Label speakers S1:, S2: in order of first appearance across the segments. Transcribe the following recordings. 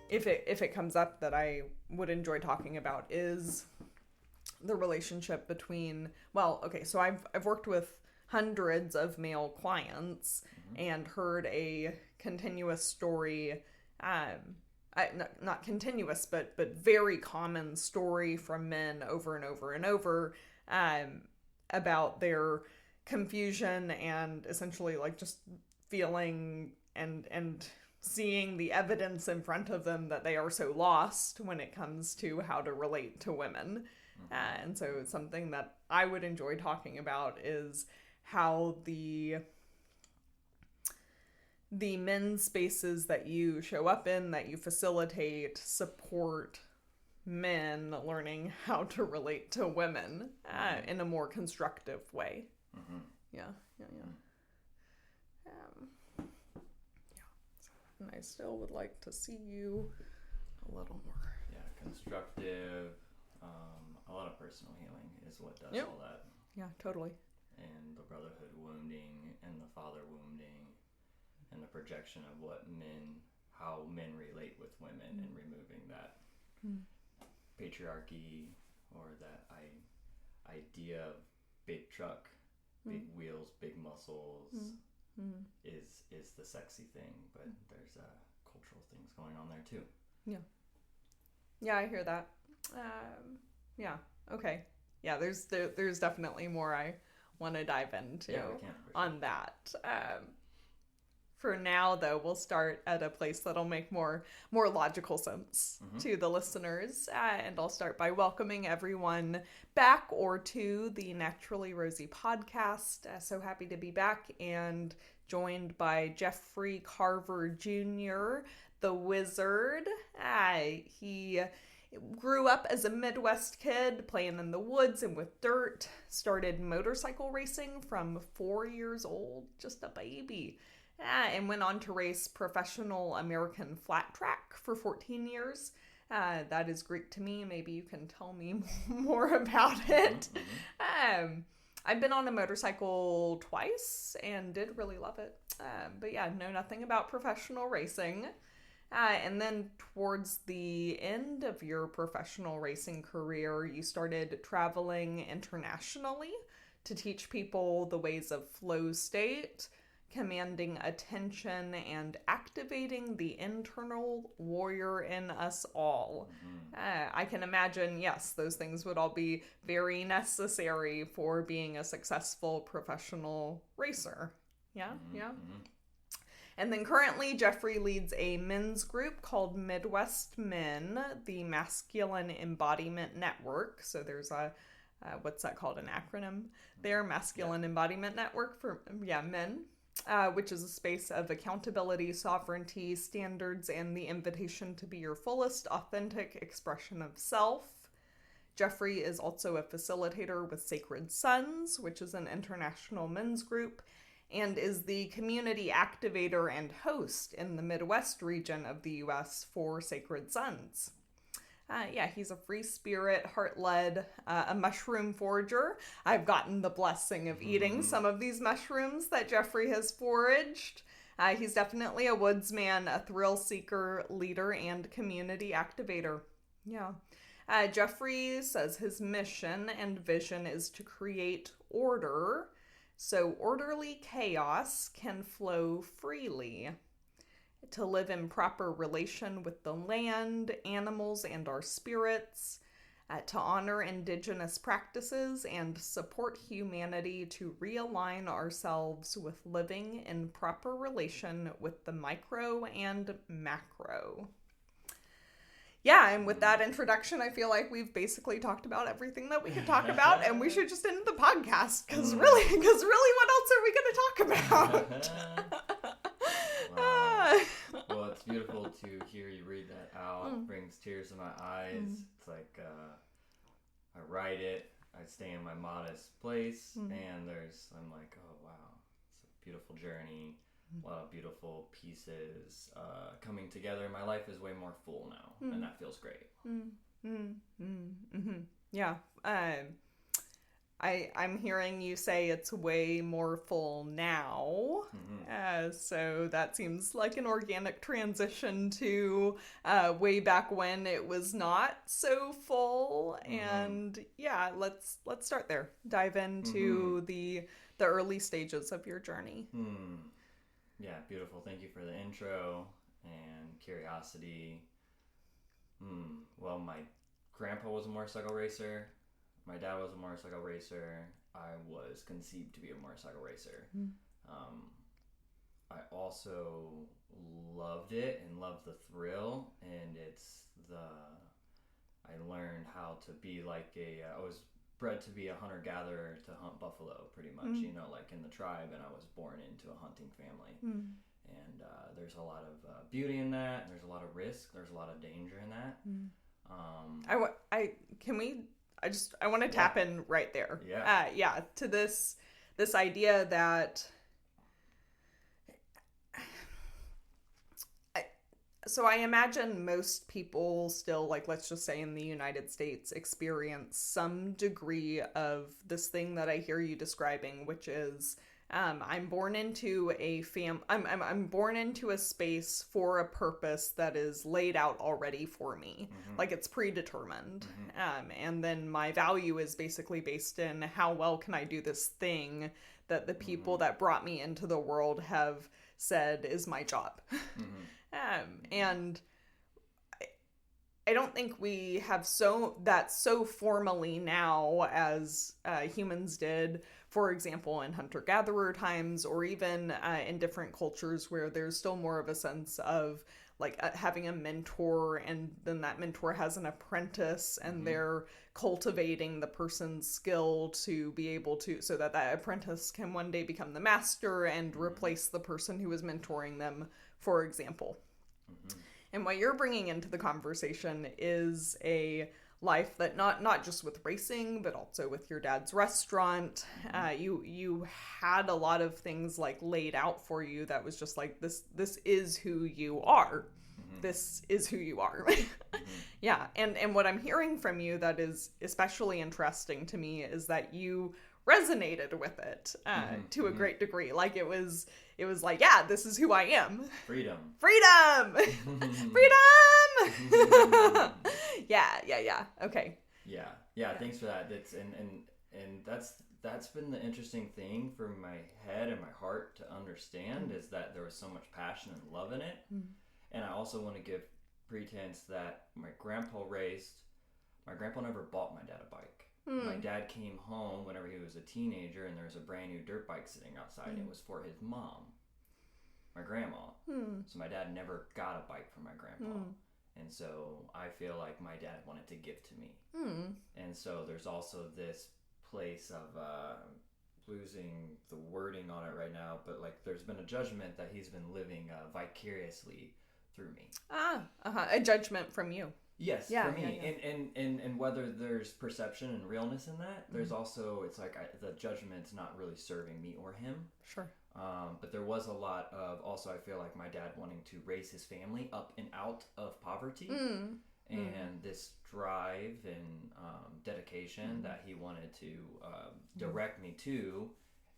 S1: if it comes up that I would enjoy talking about is the relationship between, so I've worked with hundreds of male clients and heard a continuous story, not continuous, but very common story from men over and over and over, about their confusion and essentially like just feeling and seeing the evidence in front of them that they are so lost when it comes to how to relate to women. And so something that I would enjoy talking about is how the men's spaces that you show up in, that you facilitate, support men learning how to relate to women in a more constructive way. Yeah. And I still would like to see you a little more.
S2: Yeah, constructive. A lot of personal healing is what does all that.
S1: Yeah, totally.
S2: And the brotherhood wounding and the father wounding and the projection of how men relate with women and removing that patriarchy or that idea of big truck, big wheels, big muscles is the sexy thing, but there's cultural things going on there too.
S1: Yeah, I hear that. Okay. Yeah, there's definitely more I want to dive into on that. For now, though, we'll start at a place that'll make more logical sense to the listeners. And I'll start by welcoming everyone back or to the Naturally Rosie podcast. So happy to be back and joined by Jeffrey Carver Jr., the Wizard. He grew up as a Midwest kid, playing in the woods and with dirt. Started motorcycle racing from 4 years old, just a baby. And went on to race professional American flat track for 14 years. That is Greek to me. Maybe you can tell me more about it. I've been on a motorcycle twice and did really love it. But yeah, know nothing about professional racing. And then towards the end of your professional racing career, you started traveling internationally to teach people the ways of flow state, commanding attention, and activating the internal warrior in us all. I can imagine, yes, those things would all be very necessary for being a successful professional racer. Yeah. And then currently, Jeffrey leads a men's group called Midwest Men, the Masculine Embodiment Network. So there's a, what's that called, an acronym there? Masculine Embodiment Network for, men. Which is a space of accountability, sovereignty, standards, and the invitation to be your fullest, authentic expression of self. Jeffrey is also a facilitator with Sacred Sons, which is an international men's group, and is the community activator and host in the Midwest region of the U.S. for Sacred Sons. He's a free spirit, heart-led, a mushroom forager. I've gotten the blessing of eating some of these mushrooms that Jeffrey has foraged. He's definitely a woodsman, a thrill seeker, leader, and community activator. Jeffrey says his mission and vision is to create order, so orderly chaos can flow freely. To live in proper relation with the land, animals, and our spirits, to honor indigenous practices and support humanity to realign ourselves with living in proper relation with the micro and macro. And with that introduction, I feel like we've basically talked about everything that we could talk about, and we should just end the podcast, because really, what else are we going to talk about?
S2: Well, it's beautiful to hear you read that out. It brings tears to my eyes. It's like I write it, I stay in my modest place, and I'm like, oh wow, it's a beautiful journey. A lot of beautiful pieces coming together. My life is way more full now, and that feels great.
S1: I'm hearing you say it's way more full now. So that seems like an organic transition to way back when it was not so full. And yeah, let's start there. Dive into the early stages of your journey.
S2: Yeah, beautiful. Thank you for the intro and curiosity. Well, my grandpa was a motorcycle racer. My dad was a motorcycle racer. I was conceived to be a motorcycle racer. I also loved it and loved the thrill, and I learned how to be like I was bred to be a hunter-gatherer to hunt buffalo, pretty much, you know, like in the tribe, and I was born into a hunting family. And there's a lot of beauty in that, and there's a lot of risk, there's a lot of danger in that.
S1: I want to tap in right there. To this idea that so I imagine most people still, like, let's just say in the United States, experience some degree of this thing that I hear you describing, which is I'm born into I'm born into a space for a purpose that is laid out already for me. Like, it's predetermined. And then my value is basically based in how well can I do this thing that the people that brought me into the world have said is my job. And I don't think we have so formally now as humans did, for example, in hunter-gatherer times, or even in different cultures where there's still more of a sense of like having a mentor, and then that mentor has an apprentice, and they're cultivating the person's skill to be able to, so that apprentice can one day become the master and replace the person who was mentoring them, for example. And what you're bringing into the conversation is a life that not just with racing, but also with your dad's restaurant. You had a lot of things like laid out for you that was just like, this is who you are. This is who you are. Yeah. And what I'm hearing from you that is especially interesting to me is that you resonated with it to a great degree. Like it was like, yeah, this is who I am.
S2: Freedom.
S1: Yeah. Okay.
S2: Yeah. Thanks for that. That's been the interesting thing for my head and my heart to understand, is that there was so much passion and love in it. And I also want to give pretense that my grandpa never bought my dad a bike. My dad came home whenever he was a teenager, and there was a brand new dirt bike sitting outside, and it was for his mom, my grandma. So my dad never got a bike from my grandpa. And so I feel like my dad wanted to give to me. And so there's also this place of losing the wording on it right now, but like there's been a judgment that he's been living vicariously through me.
S1: A judgment from you.
S2: Yes, for me. And whether there's perception and realness in that, there's also, it's like the judgment's not really serving me or him.
S1: Sure.
S2: But there was a lot of, also I feel like my dad wanting to raise his family up and out of poverty. And this drive and dedication that he wanted to direct me to.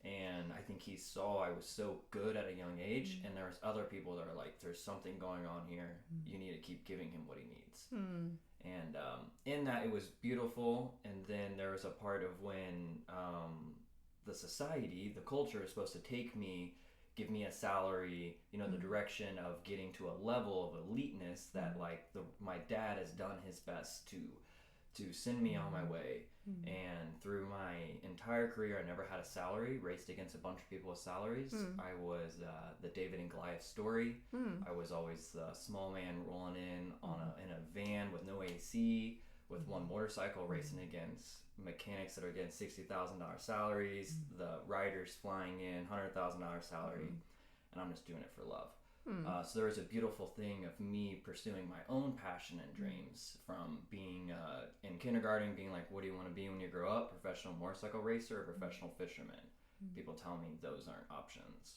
S2: And I think he saw I was so good at a young age, and there was other people that are like, there's something going on here. You need to keep giving him what he needs. And in that, it was beautiful. And then there was a part of when the society, the culture is supposed to take me, give me a salary, you know, the direction of getting to a level of eliteness that like my dad has done his best to send me on my way. And through my entire career, I never had a salary, raced against a bunch of people with salaries. I was the David and Goliath story. I was always the small man rolling in in a van with no AC, with one motorcycle, racing against mechanics that are getting $60,000 salaries, the riders flying in $100,000 salary, and I'm just doing it for love. So there was a beautiful thing of me pursuing my own passion and dreams, from being in kindergarten, being like, what do you want to be when you grow up? Professional motorcycle racer or professional fisherman? People tell me those aren't options.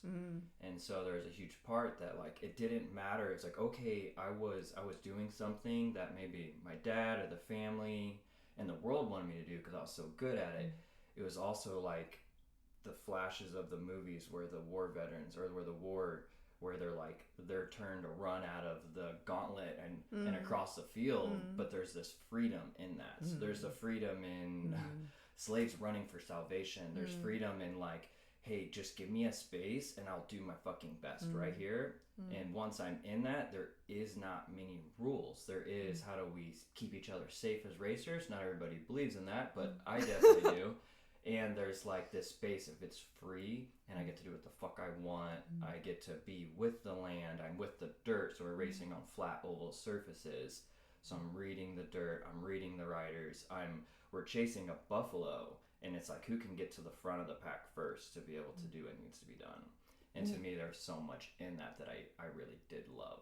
S2: And so there's a huge part that like, it didn't matter. It's like, okay, I was doing something that maybe my dad or the family and the world wanted me to do because I was so good at it. it was also like the flashes of the movies where the war veterans, or where they're turned to run out of the gauntlet and across the field, but there's this freedom in that. So there's the freedom in slaves running for salvation. There's freedom in like, hey, just give me a space and I'll do my fucking best right here. And once I'm in that, there is not many rules. There is, how do we keep each other safe as racers? Not everybody believes in that, but I definitely do. And there's like this space, if it's free and I get to do what the fuck I want, I get to be with the land, I'm with the dirt, so we're racing on flat oval surfaces. So I'm reading the dirt, I'm reading the riders, we're chasing a buffalo, and it's like, who can get to the front of the pack first to be able to do what needs to be done. And to me, there's so much in that I really did love.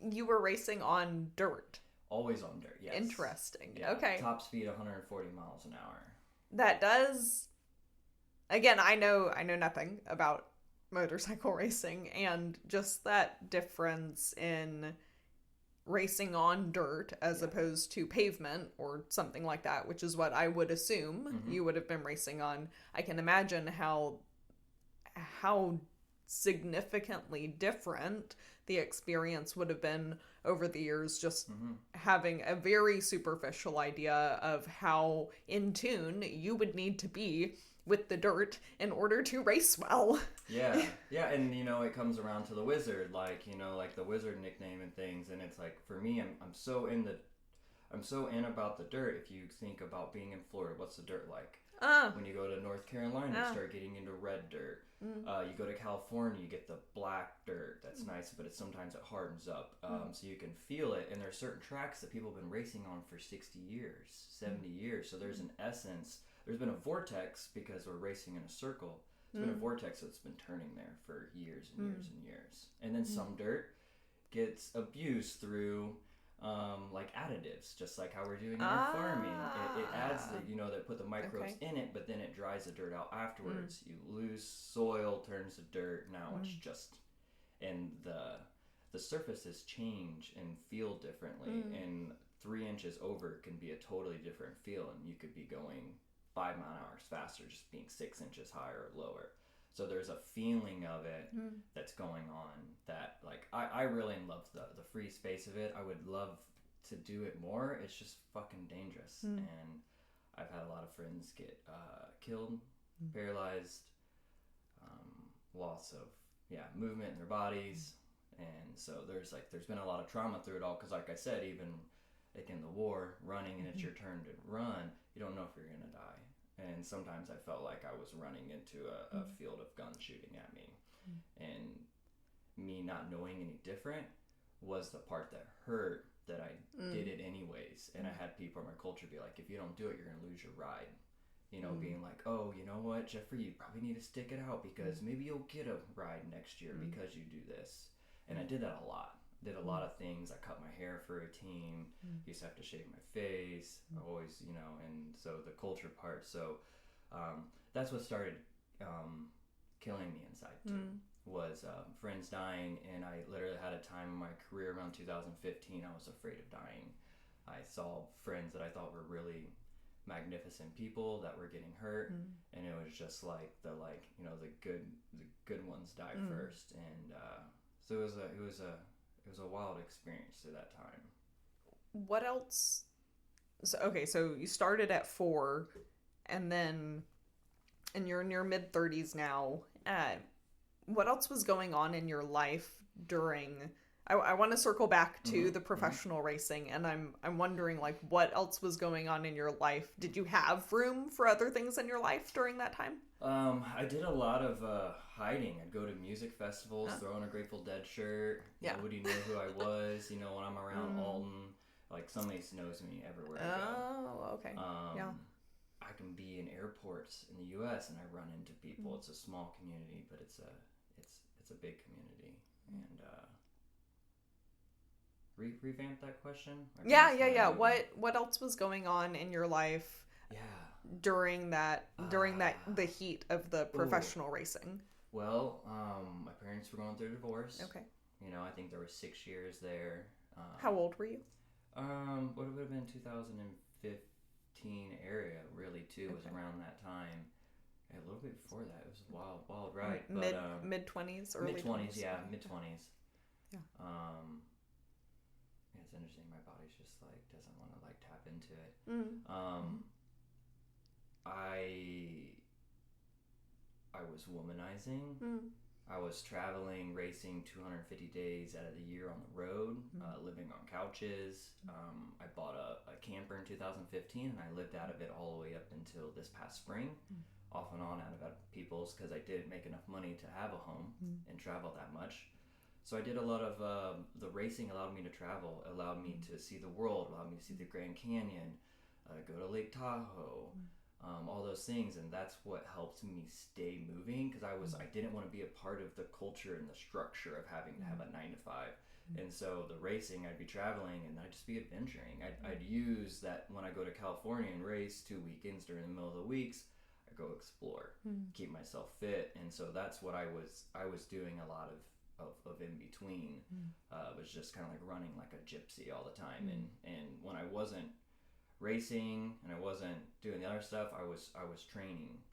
S2: You
S1: were racing on dirt?
S2: Always on dirt, yes.
S1: Interesting.
S2: Yeah,
S1: okay.
S2: Top speed 140 miles an hour.
S1: That does... Again, I know nothing about motorcycle racing, and just that difference in racing on dirt as opposed to pavement or something like that, which is what I would assume you would have been racing on. I can imagine how significantly different the experience would have been over the years, just having a very superficial idea of how in tune you would need to be with the dirt in order to race well.
S2: Yeah, and it comes around to the wizard, like the wizard nickname and things, and it's like, for me, I'm so in about the dirt. If you think about being in Florida, what's the dirt like? When you go to North Carolina, you start getting into red dirt. You go to California, you get the black dirt. That's nice, but sometimes it hardens up, so you can feel it. And there's certain tracks that people have been racing on for 60 years, 70 years. So there's an essence. There's been a vortex because we're racing in a circle. There's been a vortex that's been turning there for years and years and years. And then some dirt gets abused through like additives, just like how we're doing in our farming. It adds that put the microbes in it, but then it dries the dirt out afterwards. You lose soil, turns to dirt. Now it's just, and the surfaces change and feel differently. And 3 inches over can be a totally different feel, and you could be going 5 mile an hour faster, just being 6 inches higher or lower. So there's a feeling of it that's going on that, like, I really love the free space of it. I would love to do it more. It's just fucking dangerous. And I've had a lot of friends get killed, paralyzed, loss of movement in their bodies. And so there's been a lot of trauma through it all, because like I said, even like in the war, running and it's your turn to run, you don't know if you're gonna die. And sometimes I felt like I was running into a field of guns shooting at me. And me not knowing any different was the part that hurt, that I did it anyways. And I had people in my culture be like, if you don't do it, you're going to lose your ride. Being like, oh, you know what, Jeffrey, you probably need to stick it out, because maybe you'll get a ride next year because you do this. And I did that a lot. Did a lot of things. I cut my hair for a team. Used to have to shave my face. Always, and so the culture part. So that's what started killing me inside too. Was friends dying, and I literally had a time in my career around 2015. I was afraid of dying. I saw friends that I thought were really magnificent people that were getting hurt, and it was just like the good ones die first, and so it was a wild experience through that time.
S1: What else? So you started at 4, and then, and you're in your mid 30s now. What else was going on in your life during? I want to circle back to the professional racing, and I'm wondering, like, what else was going on in your life? Did you have room for other things in your life during that time?
S2: I did a lot of hiding. I'd go to music festivals, throw on a Grateful Dead shirt. Nobody knew who I was. When I'm around Alton, like, somebody knows me everywhere I go.
S1: Oh, okay.
S2: I can be in airports in the U.S. and I run into people. It's a small community, but it's a big community. And revamp that question?
S1: Yeah. What else was going on in your life? During the heat of the professional racing?
S2: Well, my parents were going through a divorce.
S1: Okay.
S2: I think there were 6 years there.
S1: How old were you?
S2: What would have been 2015 area, really, too, was around that time. a little bit before that. It was a wild ride.
S1: Mid-20s, early
S2: mid-20s,
S1: 20s.
S2: yeah, mid-20s.
S1: Yeah.
S2: It's interesting. My body's just like doesn't want to like tap into it. I was womanizing. I was traveling, racing 250 days out of the year on the road, living on couches. I bought a camper in 2015, and I lived out of it all the way up until this past spring, off and on out of people's, because I didn't make enough money to have a home and travel that much. So I did a lot of the racing allowed me to travel, allowed me to see the world, allowed me to see the Grand Canyon, go to Lake Tahoe. All those things, and that's what helped me stay moving, because I didn't want to be a part of the culture and the structure of having to have a 9 to 5. And so the racing, I'd be traveling and I'd just be adventuring. I'd use that when I go to California and race 2 weekends during the middle of the weeks. I go explore, keep myself fit, and so that's what I was doing a lot of in between. Was just kind of like running like a gypsy all the time, and when I wasn't racing and I wasn't doing the other stuff, I was training,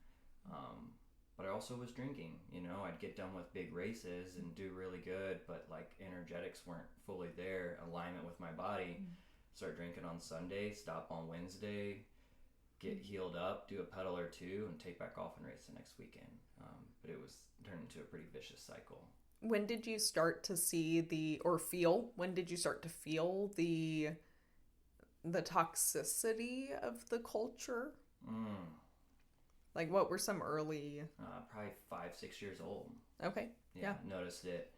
S2: but I also was drinking. I'd get done with big races and do really good, but like energetics weren't fully there, alignment with my body. Start drinking on Sunday, stop on Wednesday, get healed up, do a pedal or two, and take back off and race the next weekend. But it was turned into a pretty vicious cycle.
S1: When did you start to see when did you start to feel the toxicity of the culture? Like, what were some early...
S2: probably 5-6 years old.
S1: Okay. Yeah.
S2: Noticed it.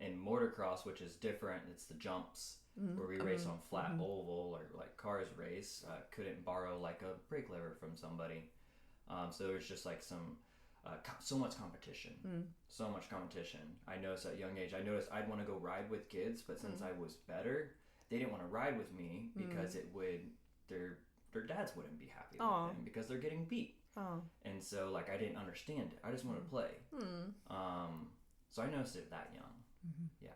S2: In motocross, which is different, it's the jumps where we race on flat oval, or like cars race. Couldn't borrow like a brake lever from somebody. So there was just like so much competition. So much competition. I noticed at a young age, I'd want to go ride with kids, but since I was better, they didn't want to ride with me because their dads wouldn't be happy with them because they're getting beat. And so like I didn't understand it. I just wanted to play. So I noticed it that young. Yeah.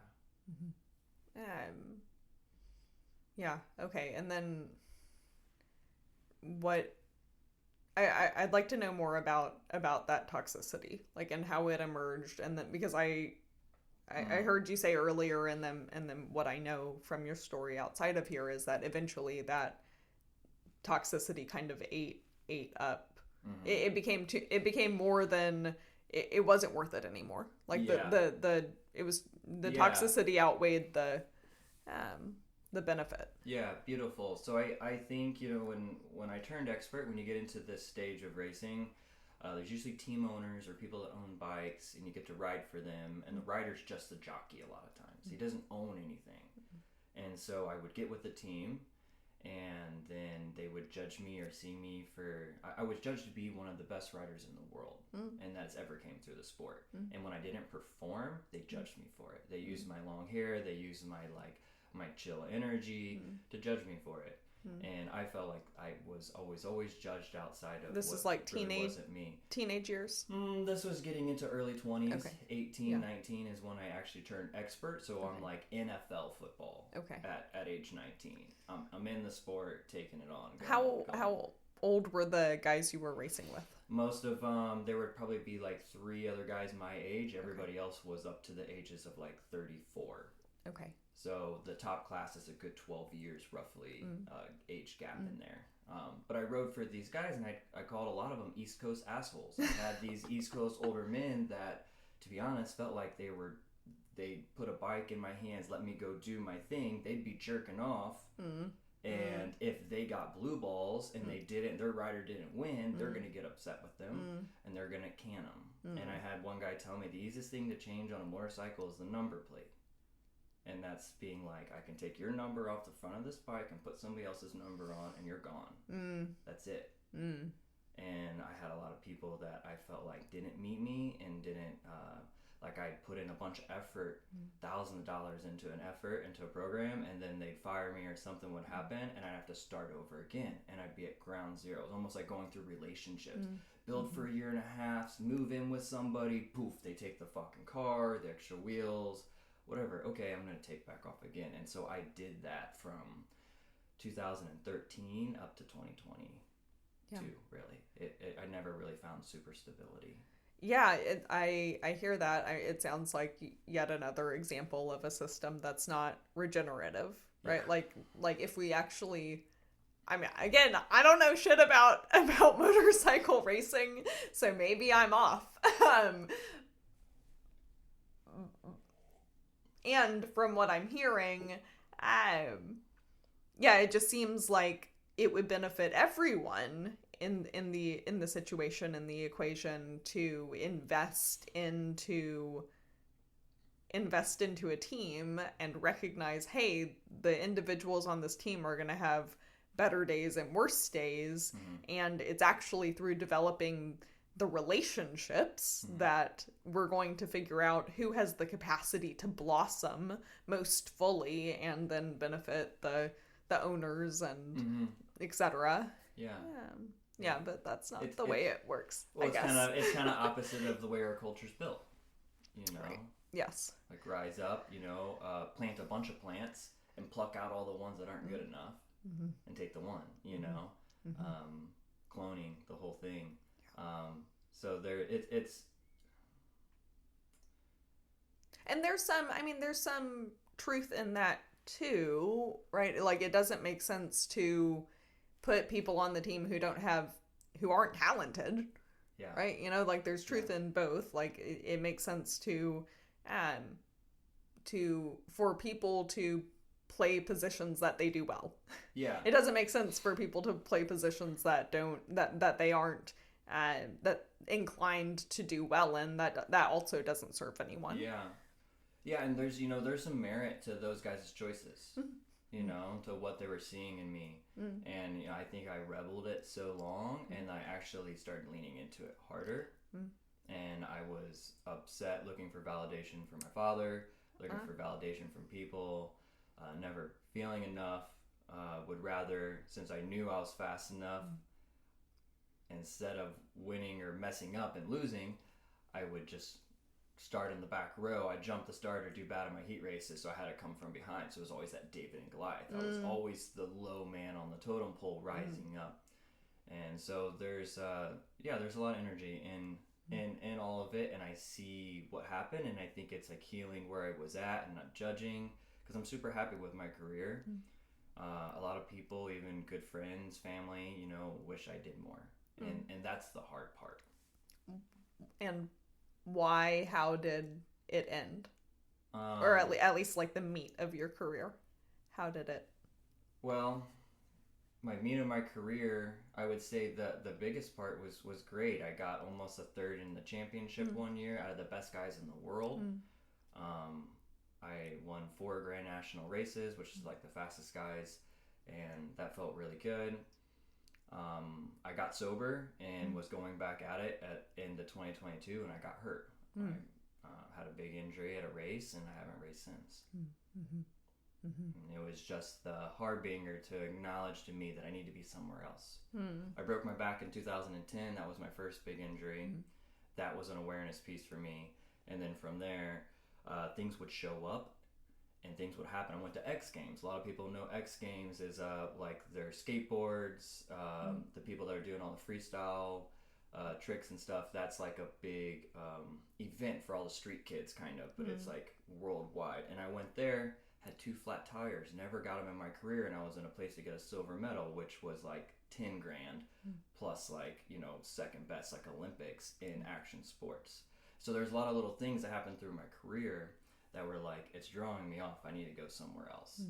S1: Yeah. Okay. And then what? I'd like to know more about that toxicity, like, and how it emerged, and then because I heard you say earlier, and then what I know from your story outside of here is that eventually that toxicity kind of ate up. It became more than it wasn't worth it anymore. Like the toxicity outweighed the benefit.
S2: Yeah, beautiful. So I think when I turned expert, when you get into this stage of racing, there's usually team owners or people that own bikes, and you get to ride for them, and the rider's just the jockey a lot of times. He doesn't own anything. And so I would get with the team, and then they would judge me or see me I was judged to be one of the best riders in the world, and that's ever came through the sport. And when I didn't perform, they judged me for it. They used my long hair, they used my chill energy to judge me for it. And I felt like I was always judged outside of
S1: this is like
S2: wasn't me.
S1: Teenage years?
S2: This was getting into early 20s.
S1: Okay.
S2: 18, 19 is when I actually turned expert. So I'm like NFL football at age 19. I'm in the sport, taking it on.
S1: How old were the guys you were racing with?
S2: Most of there would probably be like 3 other guys my age. Everybody else was up to the ages of like 34. Okay. So the top class is a good 12 years roughly age gap in there. But I rode for these guys, and I called a lot of them East Coast assholes. I had these East Coast older men that, to be honest, felt like they put a bike in my hands, let me go do my thing. They'd be jerking off. And if they got blue balls and their rider didn't win, they're going to get upset with them and they're going to can them. And I had one guy tell me the easiest thing to change on a motorcycle is the number plate. And that's being like, I can take your number off the front of this bike and put somebody else's number on, and you're gone. That's it. And I had a lot of people that I felt like didn't meet me and didn't, like I put in a bunch of effort, thousands of dollars into a program, and then they'd fire me or something would happen, and I'd have to start over again, and I'd be at ground zero. It was almost like going through relationships. Build for a year and a half, move in with somebody, poof, they take the fucking car, the extra wheels, whatever. Okay, I'm going to take back off again. And so I did that from 2013 up to 2020. too, really. I never really found super stability.
S1: Yeah, I hear that. It sounds like yet another example of a system that's not regenerative, right? Yeah. Like if we actually, I mean, again, I don't know shit about motorcycle racing, so maybe I'm off. And from what I'm hearing, yeah, it just seems like it would benefit everyone in the situation, in the equation, to invest into a team and recognize, hey, the individuals on this team are going to have better days and worse days, and it's actually through developing the relationships that we're going to figure out who has the capacity to blossom most fully and then benefit the owners and etc. Yeah, but that's not the way it works. Well, I guess
S2: it's kind of opposite of the way our culture's built.
S1: Right. Yes.
S2: Like rise up, plant a bunch of plants and pluck out all the ones that aren't good enough and take the one. Cloning, the whole thing. So it's
S1: and there's some truth in that too, right? Like it doesn't make sense to put people on the team who aren't talented. Yeah. Right? Like there's truth in both. Like it makes sense for people to play positions that they do well.
S2: Yeah.
S1: It doesn't make sense for people to play positions that they aren't that inclined to do well in. That also doesn't serve anyone.
S2: Yeah, and there's some merit to those guys' choices. To what they were seeing in me. And I think I rebelled it so long, and I actually started leaning into it harder. And I was upset, looking for validation from my father, looking for validation from people, never feeling enough. Would rather, since I knew I was fast enough, instead of winning or messing up and losing, I would just start in the back row. I jumped the start or do bad in my heat races, so I had to come from behind. So it was always that David and Goliath. I was always the low man on the totem pole rising up. And so there's a lot of energy in all of it, and I see what happened, and I think it's like healing where I was at and not judging, because I'm super happy with my career. A lot of people, even good friends, family, wish I did more. And that's the hard part.
S1: And why? How did it end? Or at least like the meat of your career. How did it?
S2: Well, my meat of my career, I would say that the biggest part was great. I got almost a third in the championship one year out of the best guys in the world. I won 4 Grand National races, which is like the fastest guys, and that felt really good. I got sober and was going back at it into 2022, and I got hurt. I had a big injury at a race, and I haven't raced since. And it was just the harbinger to acknowledge to me that I need to be somewhere else. I broke my back in 2010. That was my first big injury. That was an awareness piece for me. And then from there, things would show up and things would happen. I went to X Games. A lot of people know X Games is like their skateboards, the people that are doing all the freestyle tricks and stuff. That's like a big event for all the street kids, kind of, but it's like worldwide. And I went there, had 2 flat tires, never got them in my career, and I was in a place to get a silver medal, which was like 10 grand plus like, second best, like Olympics in action sports. So there's a lot of little things that happened through my career that were like, it's drawing me off. I need to go somewhere else.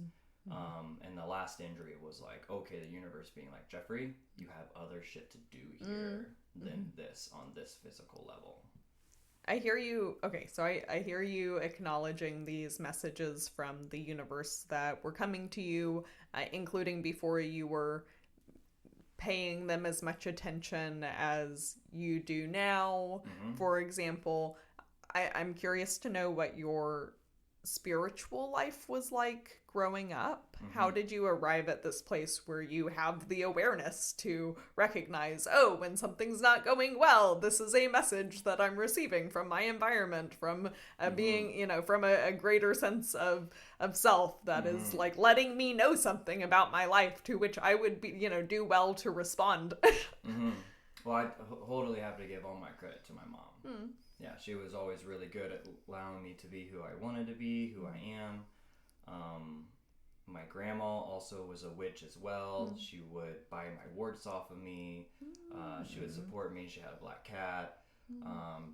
S2: And the last injury was like, okay, the universe being like, Jeffrey, you have other shit to do here than this on this physical level.
S1: I hear you. Okay, so I hear you acknowledging these messages from the universe that were coming to you, including before you were paying them as much attention as you do now. For example, I'm curious to know what your spiritual life was like growing up? How did you arrive at this place where you have the awareness to recognize, oh, when something's not going well, this is a message that I'm receiving from my environment, from being, you know, from a greater sense of self that is like letting me know something about my life to which I would be, you know, do well to respond.
S2: Well, I totally have to give all my credit to my mom. Yeah, she was always really good at allowing me to be who I wanted to be, who I am. My grandma also was a witch as well. She would buy my warts off of me. She would support me. She had a black cat.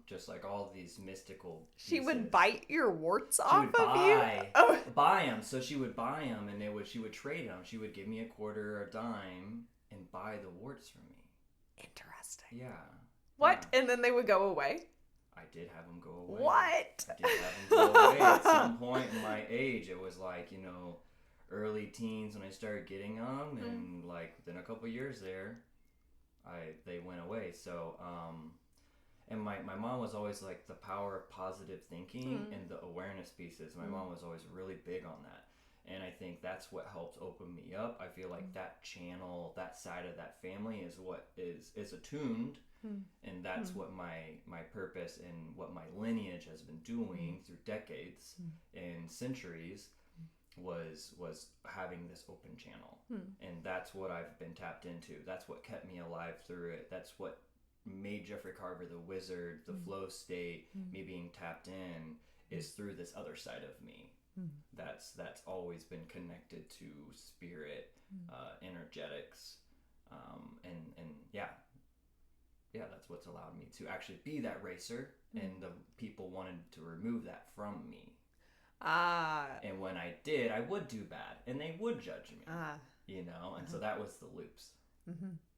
S2: Just like all these mystical pieces.
S1: She would bite your warts off of you?
S2: Oh. Buy them. So she would buy them, and she would trade them. She would give me a quarter or a dime and buy the warts from me.
S1: Interesting.
S2: Yeah.
S1: What? Yeah. And then they would go away?
S2: I did have them go away.
S1: What?
S2: I did have them go away. At some point in my age, it was like, you know, early teens when I started getting them, and like within a couple years there, they went away. So, and my mom was always like the power of positive thinking and the awareness pieces. My mom was always really big on that. And I think that's what helped open me up. I feel like that channel, that side of that family is what is attuned. And that's what my purpose and what my lineage has been doing through decades and centuries was having this open channel. And that's what I've been tapped into. That's what kept me alive through it. That's what made Jeffrey Carver the wizard, the flow state, me being tapped in, is through this other side of me. That's always been connected to spirit, energetics, and that's what's allowed me to actually be that racer. And the people wanted to remove that from me. And when I did, I would do bad, and they would judge me. You know, and so that was the loops.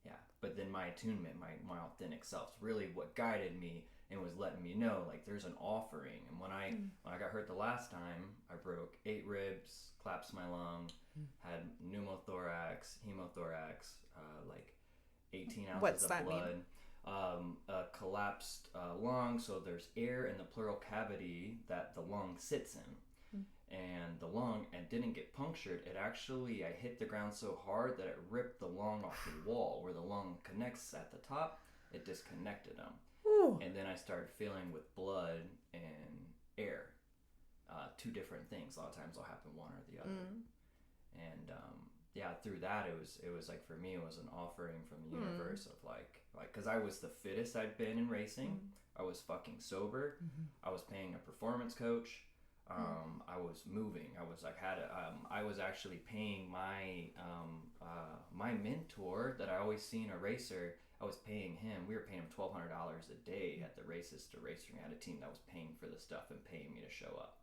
S2: Yeah, but then my attunement, my authentic self, really what guided me and was letting me know, like, there's an offering. And when I got hurt the last time, I broke 8 ribs, collapsed my lung, had pneumothorax, hemothorax, like 18 ounces
S1: What's
S2: of
S1: that
S2: blood.
S1: Mean?
S2: A collapsed lung, so there's air in the pleural cavity that the lung sits in. And the lung, and didn't get punctured. I hit the ground so hard that it ripped the lung off the wall where the lung connects at the top. It disconnected them. Ooh. And then I started feeling with blood and air, 2 different things. A lot of times will happen one or the other. And through that it was like, for me, it was an offering from the universe of like because I was the fittest I'd been in racing. I was fucking sober. I was paying a performance coach. I was moving. I was actually paying my my mentor that I always see in a racer. I was paying him. We were paying him $1,200 a day at the races to race. We had a team that was paying for the stuff and paying me to show up.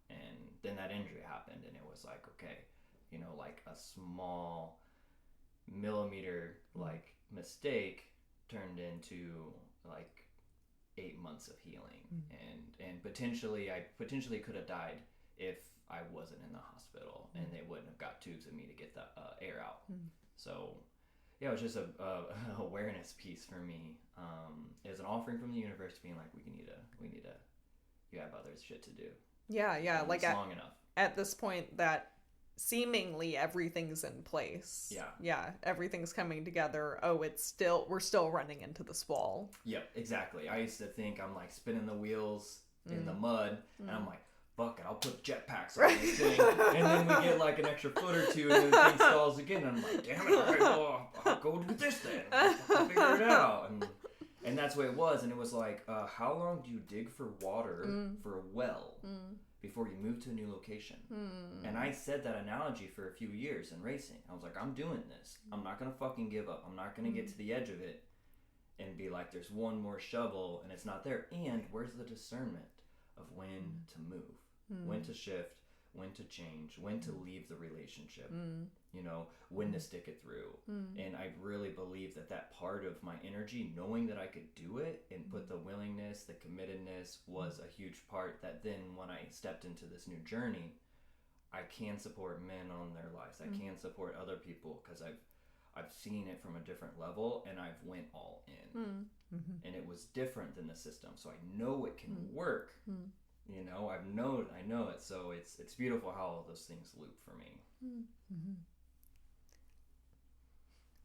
S2: And then that injury happened, and it was like, okay, you know, like a small millimeter like mistake turned into like 8 months of healing. And I potentially could have died if I wasn't in the hospital, and they wouldn't have got tubes in me to get the air out. So yeah, it was just a awareness piece for me. It was an offering from the universe, being like, we need to you have other shit to do.
S1: Yeah, like
S2: long enough.
S1: At this point that seemingly everything's in place. Yeah, everything's coming together. Oh, we're still running into this wall.
S2: Yep, exactly. I used to think I'm like spinning the wheels in the mud, and I'm like, fuck it, I'll put jetpacks on this thing, and then we get like an extra foot or two, and then the thing stalls again, and I'm like, damn it, all right, well, I'll go do this then. I'll figure it out. And that's what it was. And it was like, how long do you dig for water for a well before you move to a new location? And I said that analogy for a few years in racing. I was like, I'm doing this. I'm not going to fucking give up. I'm not going to get to the edge of it and be like, there's one more shovel and it's not there. And where's the discernment of when to move, when to shift, when to change, when to leave the relationship, you know, when to stick it through. And I really believe that part of my energy, knowing that I could do it and put the willingness, the committedness, was a huge part that then when I stepped into this new journey, I can support men on their lives. I can support other people because I've seen it from a different level, and I've went all in. And it was different than the system. So I know it can work. You know, I know it. So it's beautiful how all those things loop for me.
S1: Mm-hmm.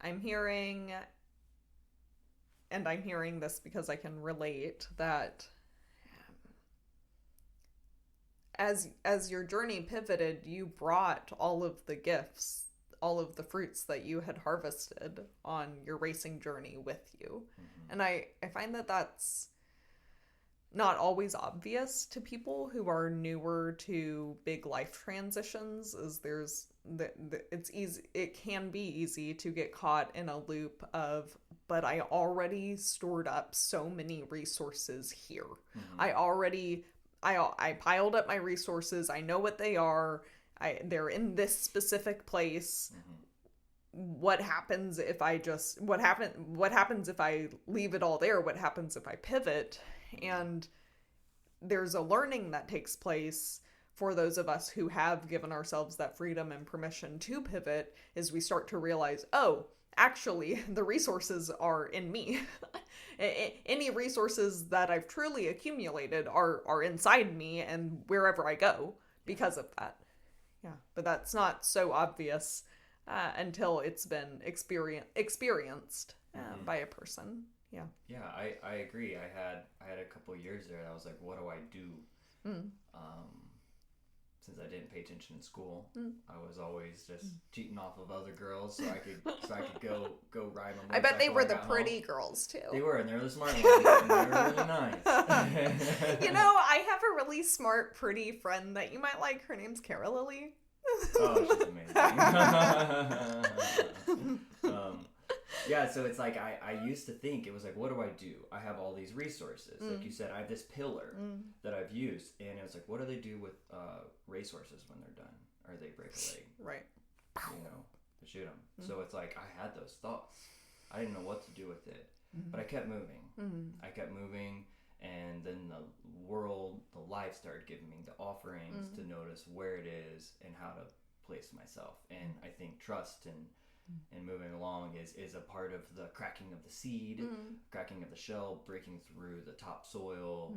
S1: I'm hearing this because I can relate, that as your journey pivoted, you brought all of the gifts, all of the fruits that you had harvested on your racing journey with you. Mm-hmm. And I find that that's not always obvious to people who are newer to big life transitions, is it can be easy to get caught in a loop of, but I already stored up so many resources here. Mm-hmm. I piled up my resources. I know what they are. They're in this specific place. Mm-hmm. What happens if I leave it all there? What happens if I pivot? And there's a learning that takes place for those of us who have given ourselves that freedom and permission to pivot, as we start to realize, oh, actually, the resources are in me. Any resources that I've truly accumulated are inside me and wherever I go because of that. Yeah, but that's not so obvious until it's been experienced by a person. Yeah.
S2: Yeah, I agree. I had a couple years there. I was like, what do I do? Since I didn't pay attention in school, I was always just cheating off of other girls so I could go ride my motorcycle.
S1: I bet they were the pretty girls too.
S2: They were, and they were the smart ones, and they were really nice.
S1: You know, I have a really smart, pretty friend that you might like. Her name's Cara Lily.
S2: Oh, she's amazing. Yeah, so it's like I used to think, it was like, what do I do? I have all these resources. Like you said, I have this pillar that I've used, and it was like, what do they do with racehorses when they're done? Or they break a leg?
S1: Right.
S2: You know, to shoot them. So it's like, I had those thoughts. I didn't know what to do with it, but I kept moving. I kept moving, and then the life started giving me the offerings to notice where it is and how to place myself. And I think trust and moving along is a part of the cracking of the seed, cracking of the shell, breaking through the topsoil.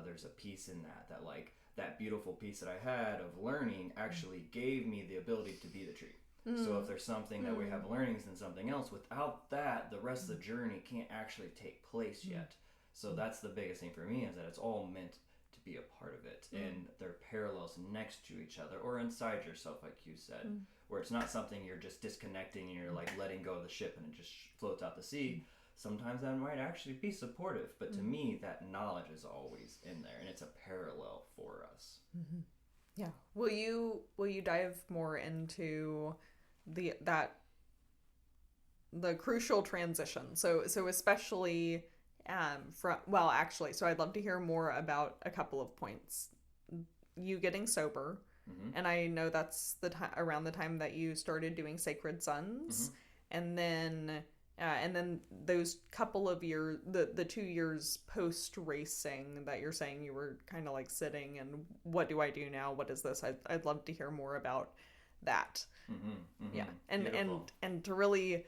S2: There's a piece in that like that beautiful piece that I had of learning actually gave me the ability to be the tree. So if there's something that we have learnings in something else, without that, the rest of the journey can't actually take place yet. So that's the biggest thing for me, is that it's all meant to be a part of it, and they're parallels next to each other or inside yourself, like you said, where it's not something you're just disconnecting and you're like letting go of the ship and it just floats out to sea. Sometimes that might actually be supportive, but to me, that knowledge is always in there, and it's a parallel for us.
S1: Yeah. Will you dive more into the crucial transition? So especially so I'd love to hear more about a couple of points. You getting sober, and I know that's around the time that you started doing Sacred Sons, and then those couple of years, the 2 years post racing that you're saying you were kind of like sitting and, what do I do now? What is this? I'd love to hear more about that. Yeah, and to really,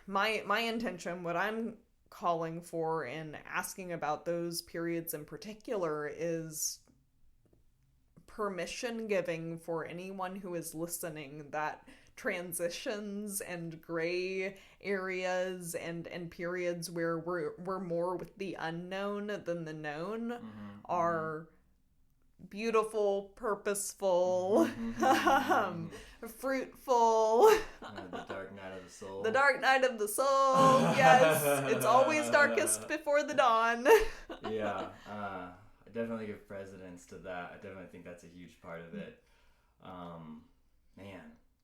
S1: my intention, what I'm calling for and asking about those periods in particular, is permission giving for anyone who is listening that transitions and gray areas and periods where we're more with the unknown than the known are beautiful, purposeful, fruitful.
S2: The dark night of the soul.
S1: The dark night of the soul, yes. It's always darkest before the dawn.
S2: Yeah, I definitely give precedence to that. I definitely think that's a huge part of it. Man.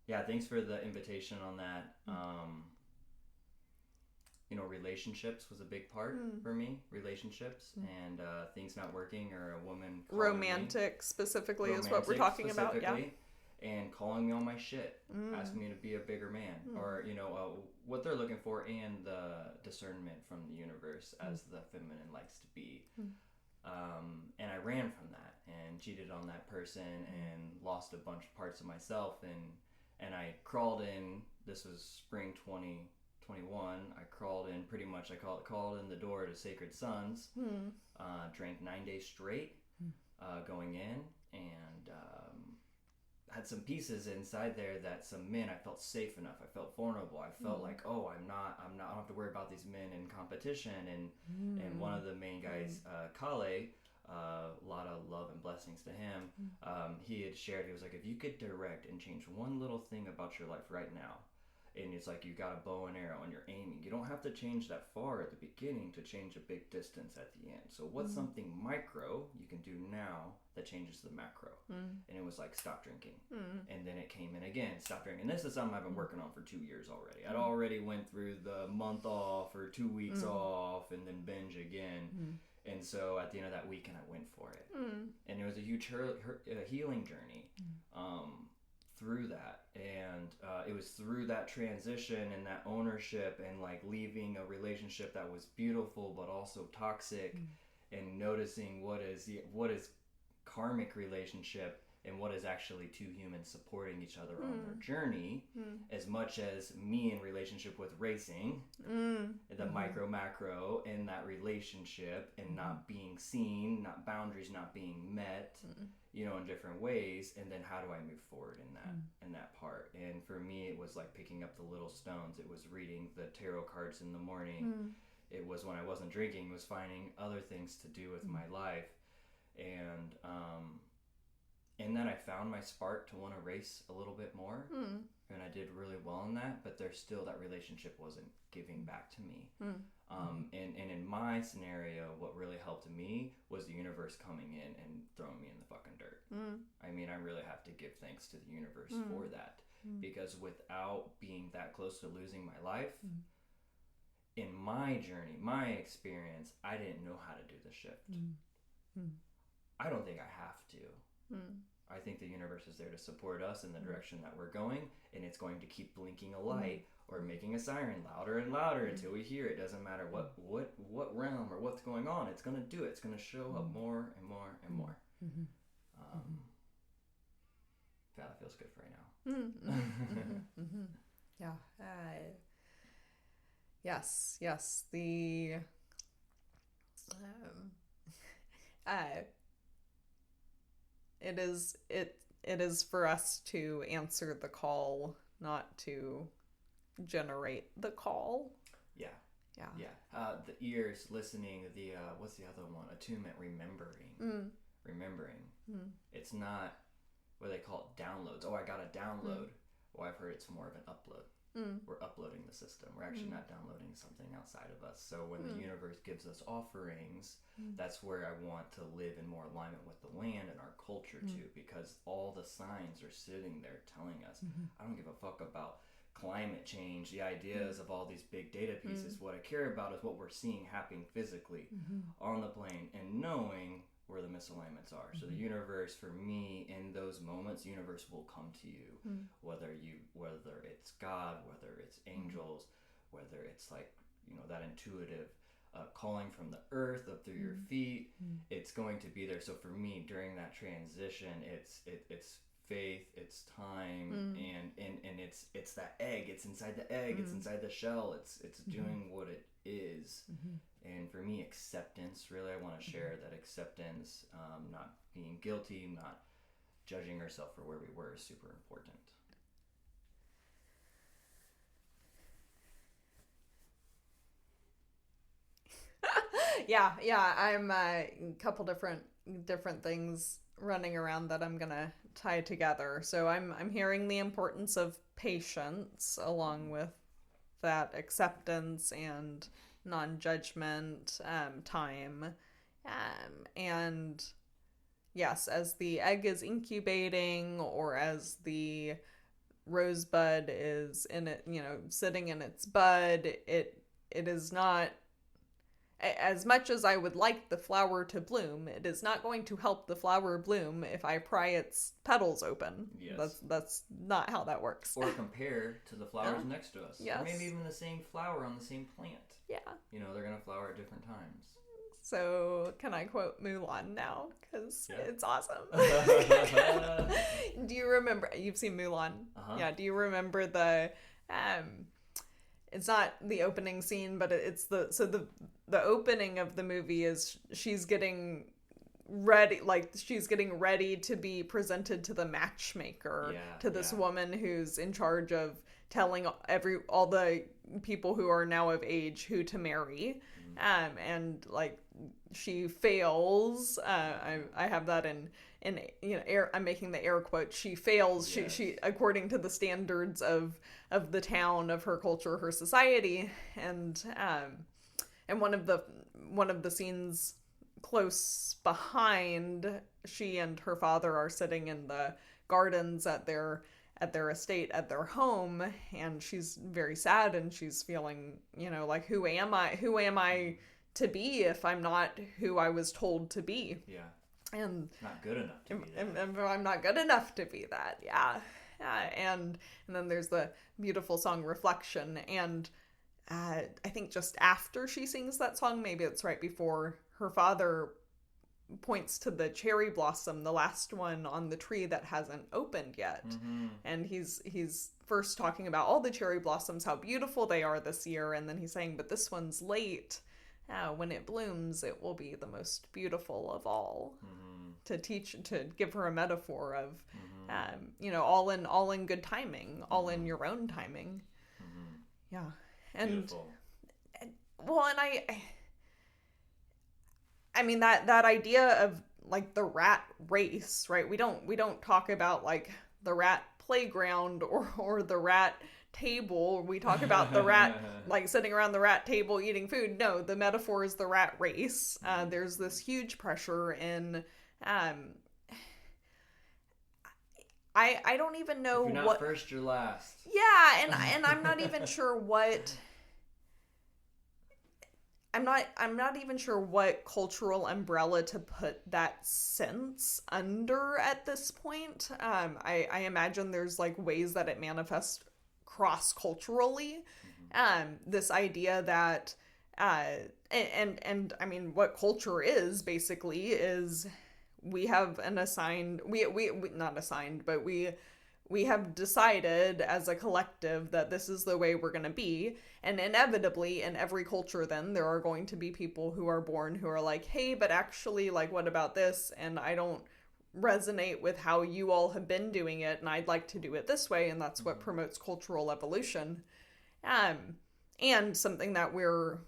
S2: Yeah, thanks for the invitation on that. Relationships was a big part for me. Relationships and things not working, or a woman
S1: romantic specifically is what we're talking about. Yeah.
S2: And calling me on my shit, asking me to be a bigger man, or what they're looking for, and the discernment from the universe as the feminine likes to be. And I ran from that and cheated on that person and lost a bunch of parts of myself, and I crawled in. This was spring 2020 21, I crawled in pretty much. I called in the door to Sacred Sons. Drank 9 days straight, going in, and had some pieces inside there that some men, I felt safe enough. I felt vulnerable. I felt like, oh, I don't have to worry about these men in competition. And one of the main guys, Kale, a lot of love and blessings to him. He had shared, he was like, if you could direct and change one little thing about your life right now, and it's like you got a bow and arrow and you're aiming, you don't have to change that far at the beginning to change a big distance at the end. So what's something micro you can do now that changes the macro? And it was like, stop drinking. And then it came in again, stop drinking. And this is something I've been working on for 2 years already. I'd already went through the month off or 2 weeks off and then binge again. And so at the end of that weekend, I went for it. And it was a huge healing journey through that. And it was through that transition and that ownership and like leaving a relationship that was beautiful but also toxic, and noticing what is karmic relationship and what is actually two humans supporting each other on their journey, as much as me in relationship with racing, the micro macro in that relationship, and not being seen, not boundaries not being met, you know, in different ways. And then how do I move forward in that part? And for me, it was like picking up the little stones. It was reading the tarot cards in the morning. It was when I wasn't drinking, it was finding other things to do with my life. And then I found my spark to want to race a little bit more, and I did really well in that, but there's still that relationship wasn't giving back to me. And in my scenario, what really helped me was the universe coming in and throwing me in the fucking dirt. I mean, I really have to give thanks to the universe for that, because without being that close to losing my life, in my journey, my experience, I didn't know how to do the shift. I don't think I have to. I think the universe is there to support us in the direction that we're going, and it's going to keep blinking a light or making a siren louder and louder until we hear it. Doesn't matter what realm or what's going on, it's going to do it. It's going to show up more and more and more. Yeah, that feels good for right now.
S1: Yeah. Yes. The it is for us to answer the call, not to generate the call. Yeah. The ears listening. The what's the other one? Attunement, remembering. It's not what they call it, downloads. Oh, I got a download. Well, I've heard it's more of an upload. We're uploading the system. We're actually not downloading something outside of us. So when the universe gives us offerings, that's where I want to live in more alignment with the land and our culture too, because all the signs are sitting there telling us, I don't give a fuck about climate change, the ideas of all these big data pieces. What I care about is what we're seeing happening physically on the plane, and knowing where the misalignments are. So the universe, for me, in those moments, the universe will come to you, whether it's God, whether it's angels, whether it's like, you know, that intuitive calling from the earth up through your feet. It's going to be there. So for me, during that transition, it's faith, it's time, and it's that egg. It's inside the egg. It's inside the shell. It's doing what it is. And for me, acceptance, really, I want to share that acceptance, not being guilty, not judging ourselves for where we were, is super important. Yeah, I'm a couple different things running around that I'm gonna tie together. So I'm hearing the importance of patience along with that acceptance and non-judgment, time, and yes, as the egg is incubating, or as the rosebud is in it, you know, sitting in its bud, it is not, as much as I would like the flower to bloom, it is not going to help the flower bloom if I pry its petals open. Yes. That's not how that works. Or compare to the flowers next to us. Yes. Or maybe even the same flower on the same plant. Yeah. You know, they're going to flower at different times. So, can I quote Mulan now? Because it's awesome. Do you remember, you've seen Mulan? Yeah, do you remember the, it's not the opening scene, but it's the opening of the movie is she's getting ready, like she's getting ready to be presented to the matchmaker, to this woman who's in charge of telling all the people who are now of age who to marry. And like she fails. I have that in I'm making the air quote. She fails. Yes. She according to the standards of the town, of her culture, her society, and one of the scenes close behind, she and her father are sitting in the gardens at their estate, at their home, and she's very sad, and she's feeling, like, who am I to be if I'm not who I was told to be? Yeah. And
S2: not good enough to be that.
S1: And I'm not good enough to be that. Yeah. And then there's the beautiful song Reflection, and I think just after she sings that song, maybe it's right before, her father points to the cherry blossom, the last one on the tree that hasn't opened yet. Mm-hmm. And he's first talking about all the cherry blossoms, how beautiful they are this year, and then he's saying, but this one's late. When it blooms, it will be the most beautiful of all. Mm-hmm. To give her a metaphor of, mm-hmm. All in good timing, mm-hmm. all in your own timing. Mm-hmm. Yeah. And beautiful. I mean that idea of like the rat race, right? We don't talk about like the rat playground or the rat table. We talk about the rat like sitting around the rat table eating food. No, the metaphor is the rat race. There's this huge pressure in I don't even know
S2: if you're not first, you're last.
S1: Yeah, and I'm not even sure what I'm not even sure what cultural umbrella to put that sense under at this point. I imagine there's like ways that it manifests cross-culturally. Mm-hmm. This idea that and I mean what culture is basically is we have an assigned we not assigned, but we have decided as a collective that this is the way we're going to be. And inevitably, in every culture, then, there are going to be people who are born who are like, hey, but actually, like, what about this? And I don't resonate with how you all have been doing it, and I'd like to do it this way, and that's what promotes cultural evolution. And something that we're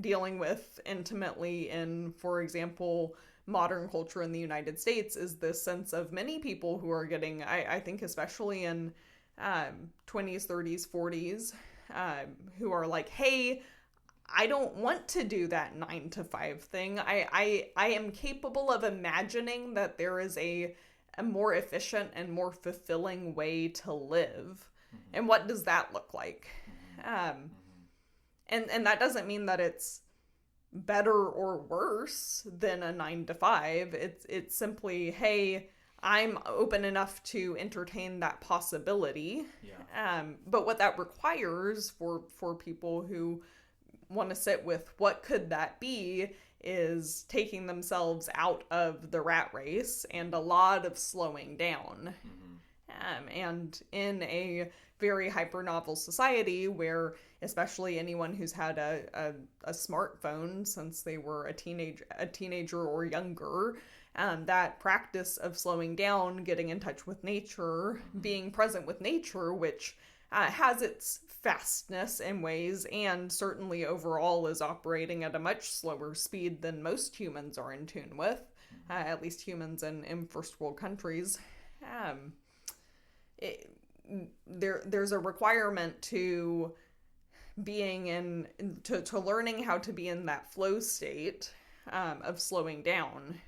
S1: dealing with intimately in, for example, modern culture in the United States is this sense of many people who are getting, I think especially in 20s, 30s, 40s, who are like, hey, I don't want to do that 9-to-5 thing. I am capable of imagining that there is a more efficient and more fulfilling way to live. Mm-hmm. And what does that look like? Mm-hmm. And that doesn't mean that it's better or worse than a 9-to-5. It's simply, hey, I'm open enough to entertain that possibility. Yeah. But what that requires for people who want to sit with what could that be is taking themselves out of the rat race and a lot of slowing down. Mm-hmm. And in a very hyper-novel society where especially anyone who's had a smartphone since they were a teenager or younger, that practice of slowing down, getting in touch with nature, being present with nature, which has its fastness in ways and certainly overall is operating at a much slower speed than most humans are in tune with, at least humans in first world countries. There's a requirement to being to learning how to be in that flow state of slowing down,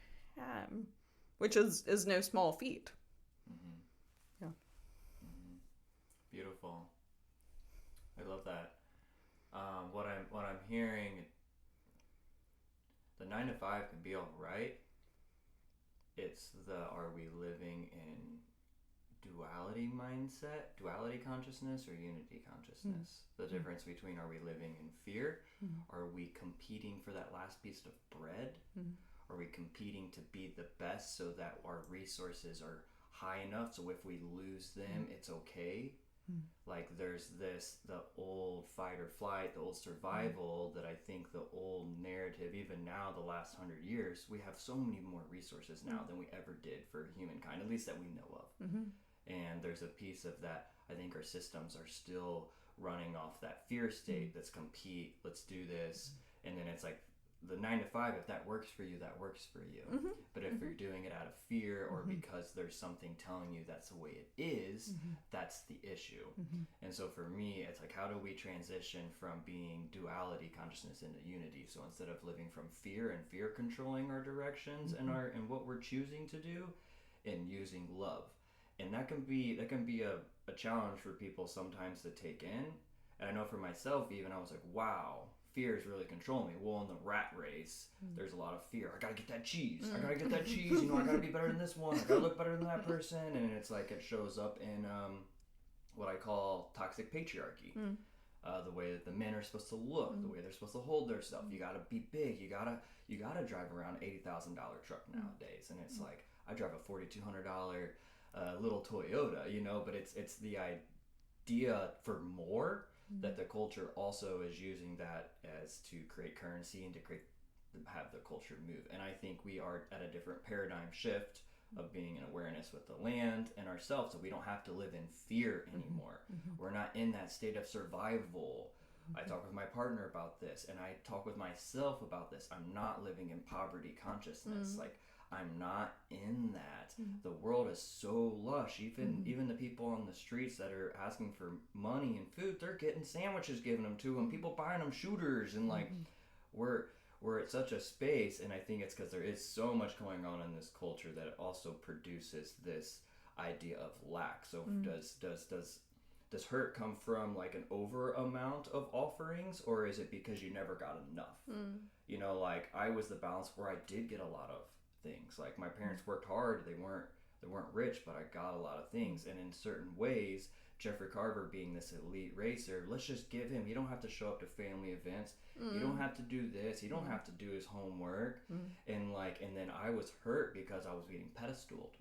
S1: which is no small feat. Mm-hmm. Yeah.
S2: Mm-hmm. Beautiful. I love that. What I'm hearing, the 9-to-5 can be all right. It's are we living in duality mindset, duality consciousness, or unity consciousness? Mm-hmm. The difference between, are we living in fear? Mm-hmm. Are we competing for that last piece of bread? Mm-hmm. Are we competing to be the best so that our resources are high enough so if we lose them, it's okay? Like there's the old fight or flight, the old survival that I think the old narrative, even now, the last 100 years, we have so many more resources now than we ever did for humankind, at least that we know of. And there's a piece of that, I think our systems are still running off that fear state. Let's compete, let's do this. And then it's like the 9 to 5, if that works for you, that works for you. But if you're doing it out of fear or because there's something telling you that's the way it is, that's the issue. And so for me, it's like, how do we transition from being duality consciousness into unity? So instead of living from fear and fear controlling our directions and what we're choosing to do, and using love. And that can be a challenge for people sometimes to take in. And I know for myself, even, I was like, wow, fear is really controlling me. Well, in the rat race, there's a lot of fear. I gotta get that cheese. I gotta get that cheese. You know, I gotta be better than this one. I gotta look better than that person. And it's like it shows up in what I call toxic patriarchy. The way that the men are supposed to look, the way they're supposed to hold their stuff. You gotta be big. You gotta drive around an $80,000 truck nowadays. And it's like, I drive a $4,200 little Toyota, you know, but it's the idea for more that the culture also is using that as to create currency and to have the culture move. And I think we are at a different paradigm shift of being in awareness with the land and ourselves, so we don't have to live in fear anymore. We're not in that state of survival. I talk with my partner about this, and I talk with myself about this. I'm not living in poverty consciousness. Like, I'm not in that. The world is so lush. Even the people on the streets that are asking for money and food, they're getting sandwiches given them to them. People buying them shooters, and like we're at such a space. And I think it's because there is so much going on in this culture that it also produces this idea of lack. So does hurt come from like an over amount of offerings, or is it because you never got enough? You know, like I was the balance where I did get a lot of things. Like my parents worked hard. They weren't rich, but I got a lot of things. And in certain ways, Jeffrey Carver being this elite racer, let's just give him, you don't have to show up to family events. You don't have to do this. You don't have to do his homework. And then I was hurt because I was being pedestaled.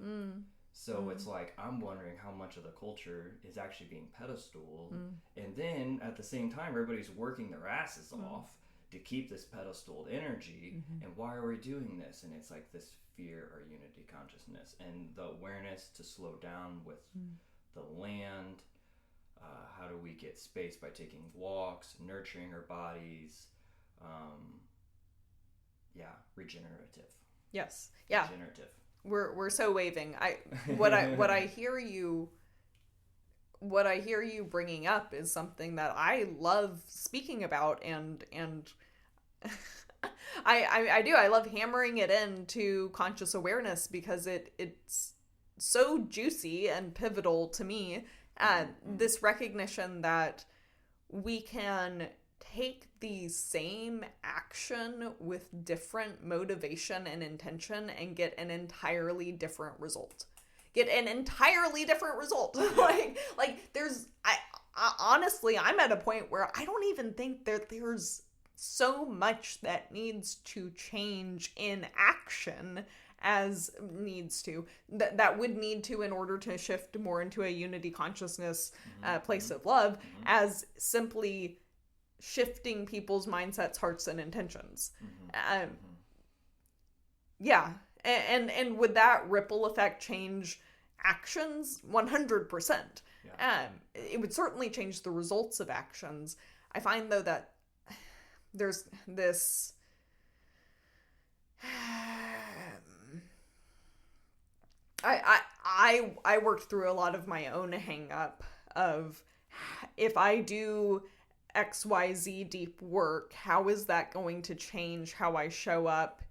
S2: So it's like, I'm wondering how much of the culture is actually being pedestaled. And then at the same time, everybody's working their asses off to keep this pedestaled energy. And why are we doing this? And it's like this fear or unity consciousness and the awareness to slow down with the land. How do we get space by taking walks, nurturing our bodies? Regenerative.
S1: Yes. Yeah.
S2: Regenerative.
S1: We're so waving. What I hear you bringing up is something that I love speaking about, and I do. I love hammering it into conscious awareness because it's so juicy and pivotal to me. This recognition that we can take the same action with different motivation and intention and get an entirely different result. Like there's, I honestly, I'm at a point where I don't even think there's so much that needs to change in action as needs to, that would need to in order to shift more into a unity consciousness place of love, as simply shifting people's mindsets, hearts, and intentions. And would that ripple effect change actions? 100%. It would certainly change the results of actions. I find, though, that there's this I worked through a lot of my own hang up of, if I do XYZ deep work, how is that going to change how I show up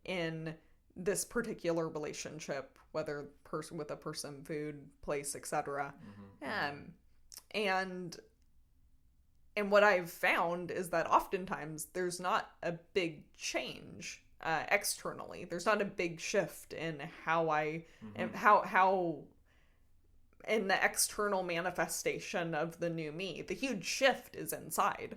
S1: in this particular relationship, whether with a person, food, place, etc. And what I've found is that oftentimes there's not a big change externally. There's not a big shift in how I am, how in the external manifestation of the new me. The huge shift is inside.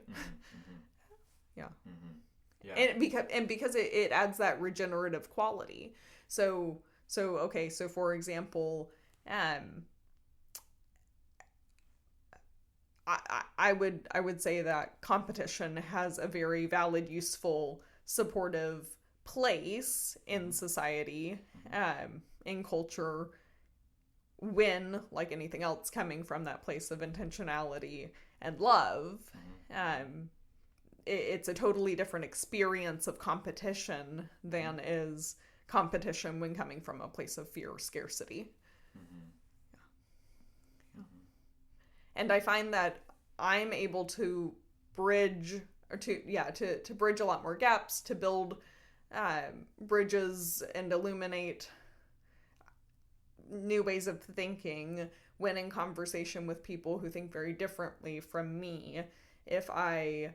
S1: And because it adds that regenerative quality. So for example, I would say that competition has a very valid, useful, supportive place in society, in culture, when, like anything else, coming from that place of intentionality and love. It's a totally different experience of competition than is competition when coming from a place of fear or scarcity. And I find that I'm able to bridge, or to bridge a lot more gaps, to build bridges and illuminate new ways of thinking when in conversation with people who think very differently from me, if I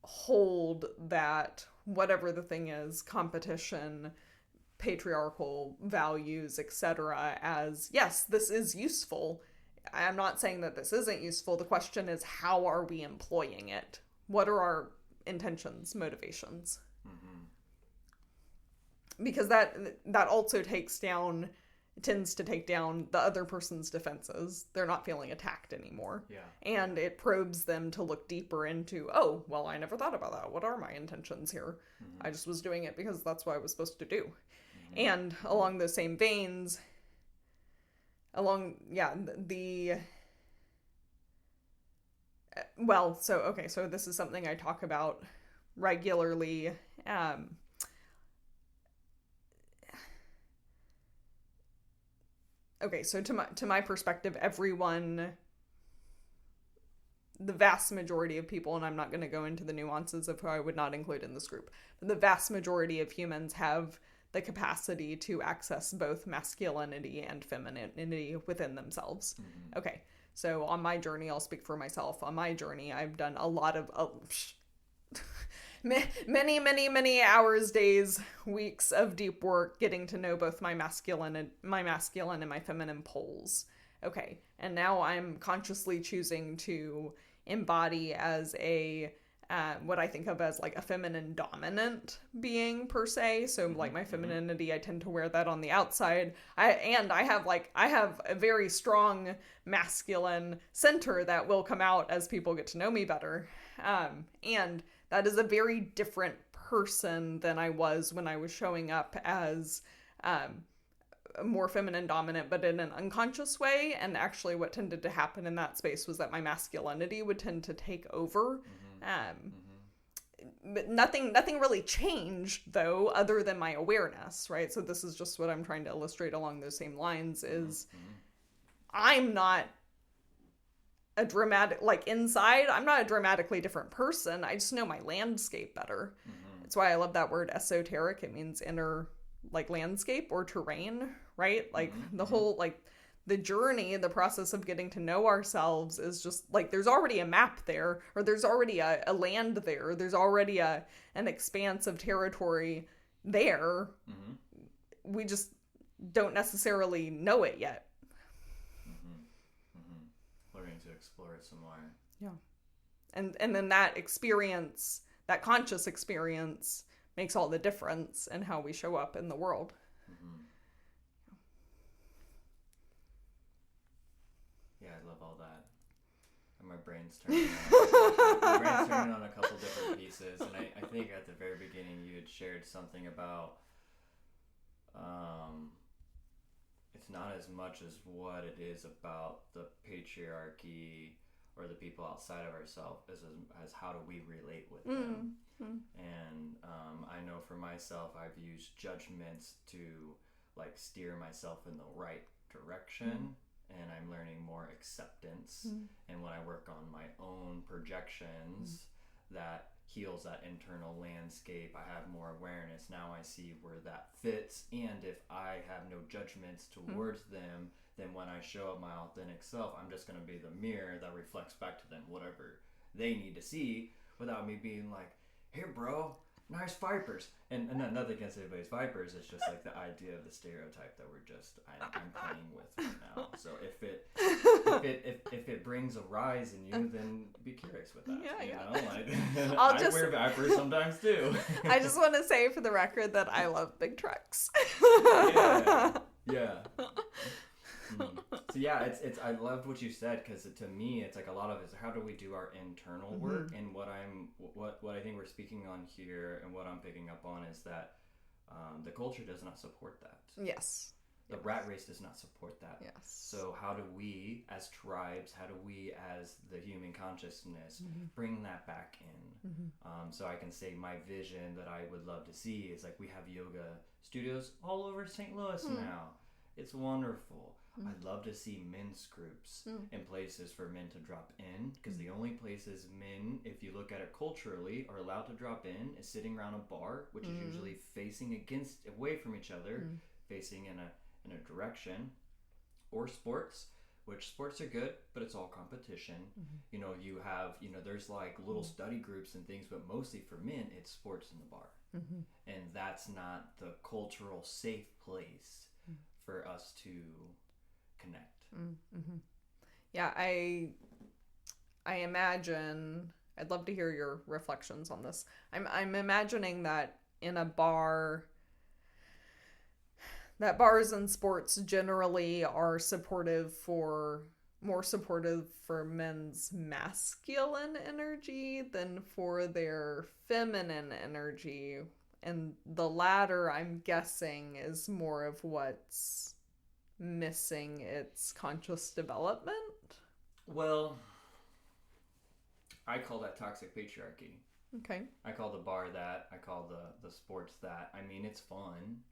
S1: hold that, whatever the thing is, competition, patriarchal values, etc., as, yes, this is useful. I'm not saying that this isn't useful. The question is, how are we employing it? What are our intentions, motivations? Because that also tends to take down the other person's defenses. They're not feeling attacked anymore.
S2: Yeah.
S1: And it probes them to look deeper into, oh, well, I never thought about that. What are my intentions here? I just was doing it because that's what I was supposed to do. And along those same veins, so this is something I talk about regularly. So to my perspective, everyone, the vast majority of people, and I'm not going to go into the nuances of who I would not include in this group, but the vast majority of humans have the capacity to access both masculinity and femininity within themselves. Okay, so on my journey, I'll speak for myself. On my journey, I've done a lot of many hours, days, weeks of deep work getting to know both my masculine and my feminine poles. Okay, and now I'm consciously choosing to embody as a what I think of as like a feminine dominant being per se. So like my femininity, I tend to wear that on the outside. I have a very strong masculine center that will come out as people get to know me better. And that is a very different person than I was when I was showing up as more feminine dominant, but in an unconscious way. And actually what tended to happen in that space was that my masculinity would tend to take over. But nothing really changed, though, other than my awareness, right? So this is just what I'm trying to illustrate along those same lines is I'm not a inside, I'm not a dramatically different person. I just know my landscape better. That's why I love that word esoteric. It means inner, like, landscape or terrain, right? Like, the whole, like, the journey, the process of getting to know ourselves is just, like, there's already a map there, or there's already a land there, there's already an expanse of territory there. We just don't necessarily know it yet.
S2: Learning to explore it some more.
S1: Yeah. And then that experience, that conscious experience, makes all the difference in how we show up in the world.
S2: Yeah, I love all that. And my brain's turning on a couple different pieces. And I think at the very beginning you had shared something about it's not as much as what it is about the patriarchy or the people outside of ourselves as how do we relate with them. And I know for myself, I've used judgments to like steer myself in the right direction. And I'm learning more acceptance. And when I work on my own projections, that heals that internal landscape. I have more awareness. Now I see where that fits. And if I have no judgments towards them, then when I show up my authentic self, I'm just going to be the mirror that reflects back to them whatever they need to see without me being like, hey, bro, nice vipers. And nothing against anybody's vipers. It's just like the idea of the stereotype that I'm playing with right now. So if it brings a rise in you, then be curious with that. I wear vipers sometimes too.
S1: I just want to say for the record that I love big trucks.
S2: Yeah. So yeah, it's I loved what you said, because to me it's like a lot of it is how do we do our internal work, and what I think we're speaking on here and what I'm picking up on is that the culture does not support that.
S1: Yes.
S2: The rat race does not support that.
S1: Yes.
S2: So how do we as tribes, how do we as the human consciousness bring that back in? So I can say my vision that I would love to see is like we have yoga studios all over St. Louis now. It's wonderful. I'd love to see men's groups and places for men to drop in, because the only places men, if you look at it culturally, are allowed to drop in is sitting around a bar, which is usually facing away from each other, facing in a direction, or sports, which sports are good, but it's all competition. You know, you have, there's like little study groups and things, but mostly for men, it's sports in the bar. And that's not the cultural safe place for us to connect.
S1: Yeah, I imagine, I'd love to hear your reflections on this. I'm imagining that in a bar, that bars and sports generally are more supportive for men's masculine energy than for their feminine energy. And the latter, I'm guessing, is more of what's missing its conscious development.
S2: Well, I call that toxic patriarchy.
S1: Okay.
S2: I call the bar that. I call the sports that. I mean, it's fun.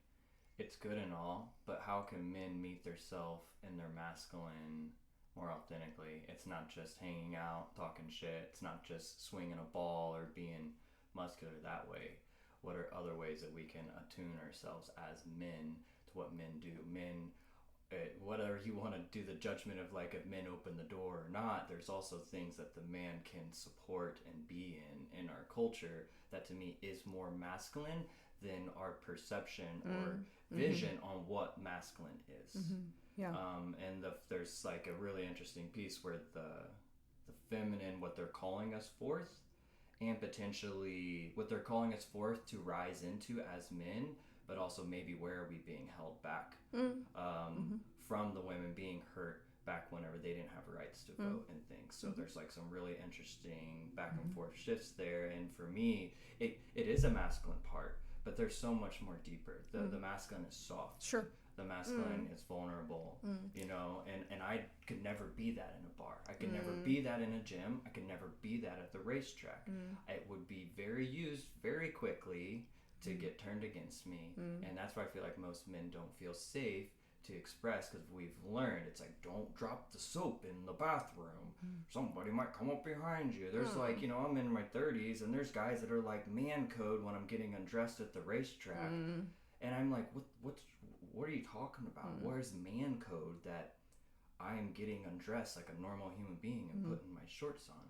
S2: It's good and all, but how can men meet their self and their masculine more authentically? It's not just hanging out, talking shit. It's not just swinging a ball or being muscular that way. What are other ways that we can attune ourselves as men to what men do? Men, whatever you want to do the judgment of, like, if men open the door or not, there's also things that the man can support and be in our culture that to me is more masculine than our perception or vision on what masculine is.
S1: Yeah.
S2: And there's like a really interesting piece where the feminine, what they're calling us forth, and potentially what they're calling us forth to rise into as men, but also maybe where are we being held back from the women being hurt back whenever they didn't have rights to vote and things. So there's like some really interesting back and forth shifts there. And for me, it is a masculine part, but there's so much more deeper. The masculine is soft.
S1: Sure.
S2: The masculine is vulnerable, and I could never be that in a bar. I could never be that in a gym. I could never be that at the racetrack. It would be very used very quickly to get turned against me. And that's why I feel like most men don't feel safe to express, because we've learned it's like, don't drop the soap in the bathroom. Somebody might come up behind you. There's like, I'm in my 30s and there's guys that are like man code when I'm getting undressed at the racetrack. And I'm like, what are you talking about? Where's man code that I am getting undressed like a normal human being and putting my shorts on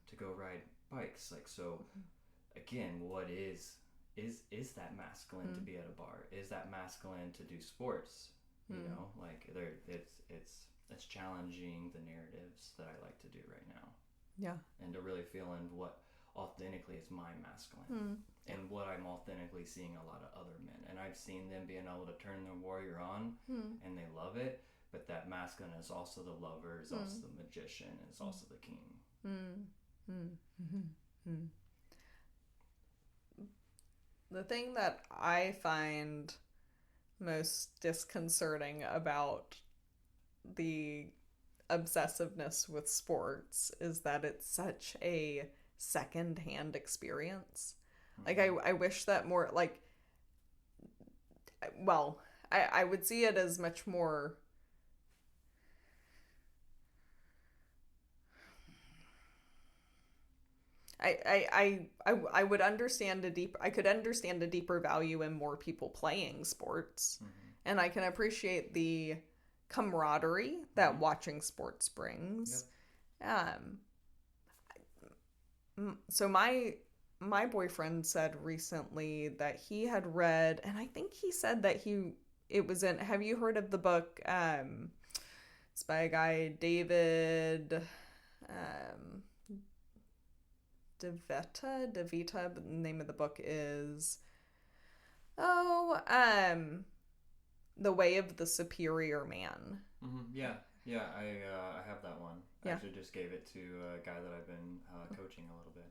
S2: to go ride bikes? Like, so again, what is that masculine to be at a bar? Is that masculine to do sports? Like it's challenging the narratives that I like to do right now.
S1: Yeah.
S2: And to really feel in what authentically is my masculine and what I'm authentically seeing a lot of other men. And I've seen them being able to turn their warrior on and they love it, but that masculine is also the lover, is also the magician, and is also the king.
S1: The thing that I find most disconcerting about the obsessiveness with sports is that it's such a second-hand experience. Like, I wish that more, like, well, I would see it as much more, I would understand I could understand a deeper value in more people playing sports, and I can appreciate the camaraderie that watching sports brings. So my boyfriend said recently that he had read, and I think he said that it was in, have you heard of the book? It's by a guy, David DeVita, but the name of the book is The Way of the Superior Man.
S2: Yeah, I have that one. I actually just gave it to a guy that I've been coaching a little bit.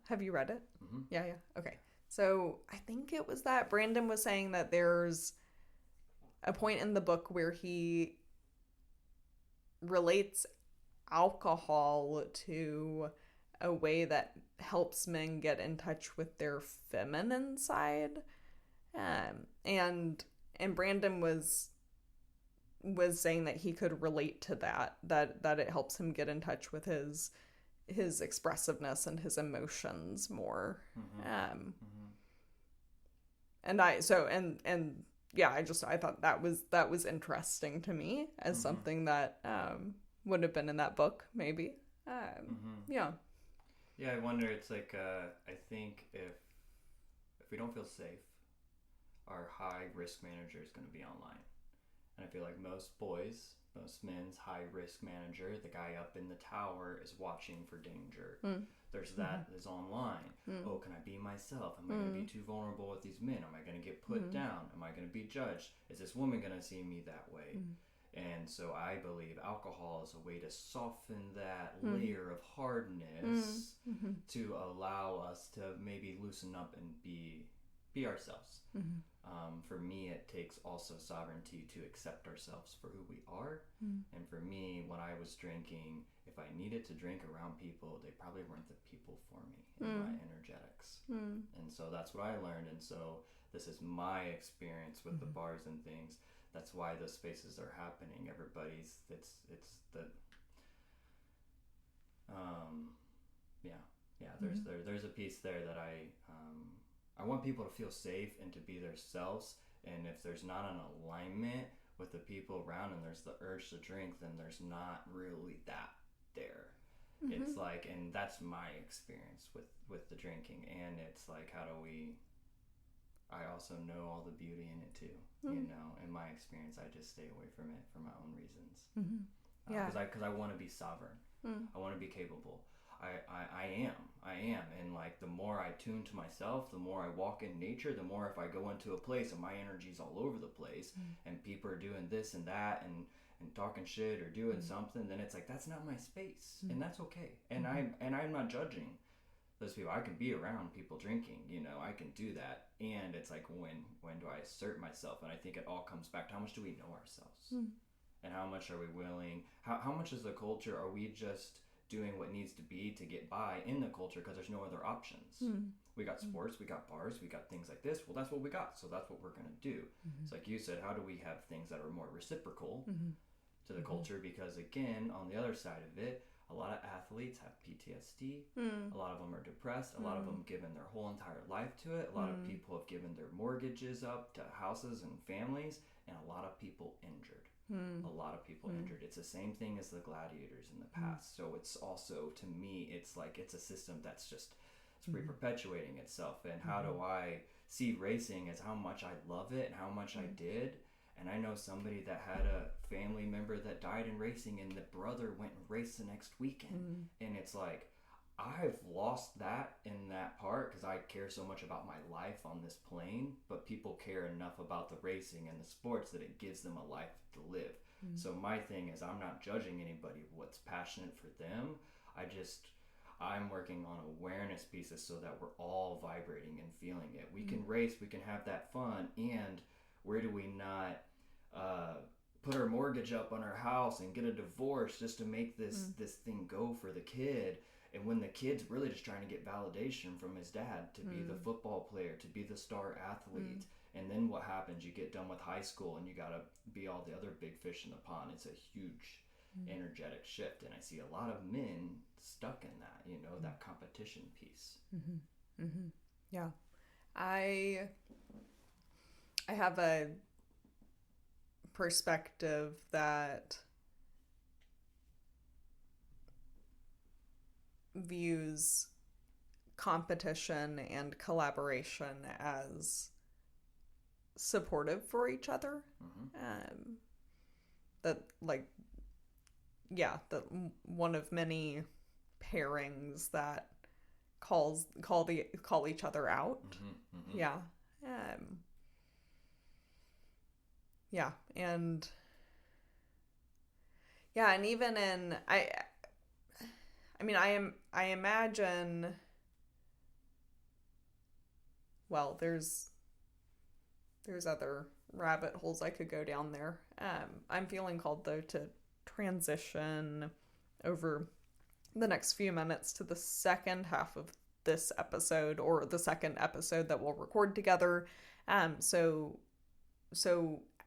S1: Have you read it?
S2: Mm-hmm.
S1: Yeah. Okay. So I think it was that Brandon was saying that there's a point in the book where he relates alcohol to a way that helps men get in touch with their feminine side. And Brandon was saying that he could relate to that it helps him get in touch with his expressiveness and his emotions more. And I thought that was interesting to me as something that would have been in that book, maybe. Yeah,
S2: I wonder, it's like I think if we don't feel safe, our high risk manager is going to be online. And I feel like most men's high risk manager, the guy up in the tower, is watching for danger. There's that is online. Oh, can I be myself? Am I going to be too vulnerable with these men? Am I going to get put down? Am I going to be judged? Is this woman going to see me that way? And so I believe alcohol is a way to soften that layer of hardness to allow us to maybe loosen up and be ourselves. For me, it takes also sovereignty to accept ourselves for who we are. And for me, when I was drinking, if I needed to drink around people, they probably weren't the people for me in my energetics. And so that's what I learned. And so this is my experience with the bars and things. That's why those spaces are happening. Everybody's, it's the, there's a piece there that I want people to feel safe and to be themselves. And if there's not an alignment with the people around and there's the urge to drink, then there's not really that there. It's like, and that's my experience with the drinking. And it's like, I also know all the beauty in it too. You know, in my experience, I just stay away from it for my own reasons. Because I want to be sovereign. I want to be capable. I am, and like the more I tune to myself, the more I walk in nature, the more if I go into a place and my energy's all over the place and people are doing this and that and talking shit or doing something, then it's like, that's not my space, and that's okay. And I'm not judging those people. I can be around people drinking, you know, I can do that. And it's like, when do I assert myself? And I think it all comes back to how much do we know ourselves? And how much are we willing, how much is the culture, are we just doing what needs to be to get by in the culture because there's no other options? We got sports, we got bars, we got things like this. Well, that's what we got, so that's what we're going to do. It's like you said, how do we have things that are more reciprocal to the culture? Because again, on the other side of it, a lot of athletes have PTSD. A lot of them are depressed. A lot of them given their whole entire life to it. A lot of people have given their mortgages up to houses and families, and a lot of people injured. A lot of people injured. It's the same thing as the gladiators in the past. So it's also, to me, it's like it's a system that's just re-perpetuating itself. And how do I see racing as how much I love it and how much I did? And I know somebody that had a family member that died in racing, and the brother went and raced the next weekend. And it's like, I've lost that in that part because I care so much about my life on this plane, but people care enough about the racing and the sports that it gives them a life to live. So my thing is, I'm not judging anybody what's passionate for them. I'm working on awareness pieces so that we're all vibrating and feeling it. We can race, we can have that fun, and where do we not put our mortgage up on our house and get a divorce just to make this thing go for the kid? And when the kid's really just trying to get validation from his dad to be the football player, to be the star athlete. And then what happens? You get done with high school and you got to be all the other big fish in the pond. It's a huge energetic shift. And I see a lot of men stuck in that, you know, that competition piece.
S1: Yeah. I have a perspective that views competition and collaboration as supportive for each other. That one of many pairings that call each other out. And Yeah, and even in I imagine, well, there's other rabbit holes I could go down there. I'm feeling called though to transition over the next few minutes to the second half of this episode, or the second episode that we'll record together. So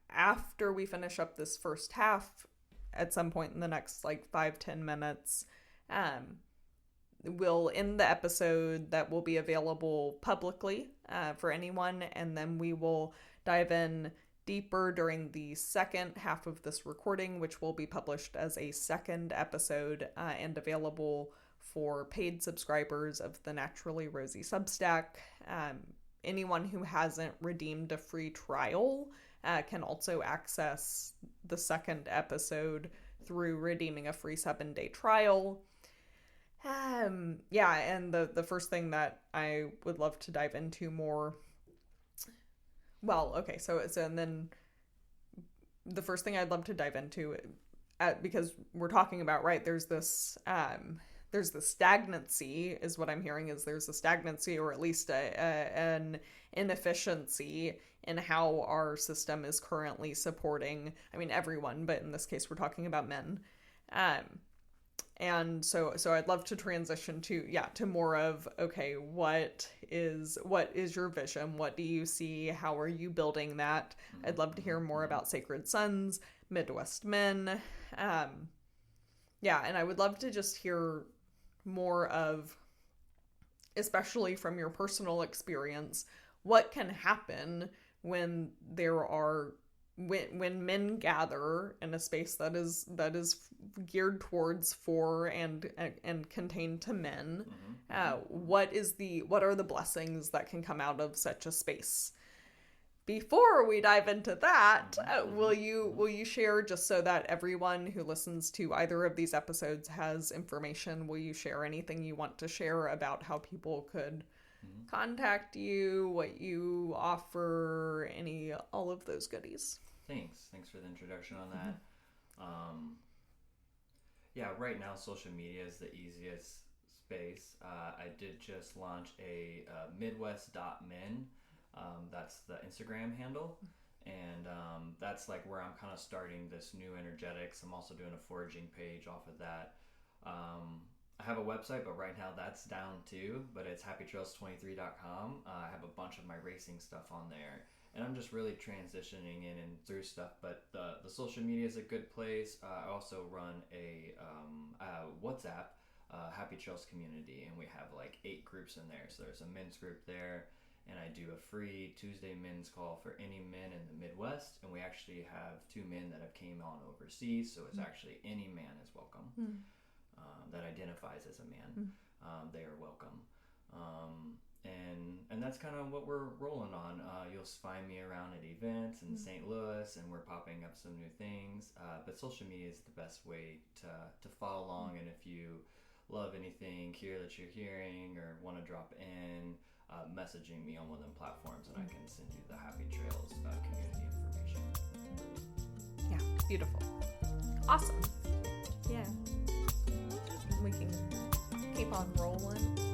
S1: after we finish up this first half, at some point in the next like 5-10 minutes, we'll end the episode that will be available publicly for anyone, and then we will dive in deeper during the second half of this recording, which will be published as a second episode and available for paid subscribers of the Naturally Rosy Substack. Anyone who hasn't redeemed a free trial can also access the second episode through redeeming a free 7-day trial. And the first thing that I would love to dive into more, well, okay, so and then the first thing I'd love to dive into, because we're talking about, right, there's this stagnancy, is what I'm hearing, is there's a stagnancy, or at least an inefficiency in how our system is currently supporting, everyone, but in this case we're talking about men. And so I'd love to transition to more of, okay, what is your vision? What do you see? How are you building that? I'd love to hear more about Sacred Sons, Midwest Men. And I would love to just hear more of, especially from your personal experience, what can happen when when men gather in a space that is geared towards for and contained to men. What are the blessings that can come out of such a space? Before we dive into that, will you share, just so that everyone who listens to either of these episodes has information, will you share anything you want to share about how people could contact you, what you offer, all of those goodies?
S2: Thanks for the introduction on that. Right now social media is the easiest space. I did just launch a midwest.men. That's the Instagram handle, and that's like where I'm kind of starting this new energetics. I'm also doing a foraging page off of that. I have a website, but right now that's down too, but it's happytrails23.com. I have a bunch of my racing stuff on there, and I'm just really transitioning in and through stuff, but the social media is a good place. I also run a WhatsApp, Happy Trails community, and we have like 8 groups in there. So there's a men's group there, and I do a free Tuesday men's call for any men in the Midwest, and we actually have 2 men that have came on overseas, so it's actually any man is welcome. That identifies as a man. They are welcome. And that's kind of what we're rolling on. You'll find me around at events in St. Louis, and we're popping up some new things. But social media is the best way to follow along, and if you love anything here that you're hearing or want to drop in, messaging me on one of them platforms, and I can send you the Happy Trails community information.
S1: Yeah, beautiful. Awesome. Yeah. We can keep on rolling.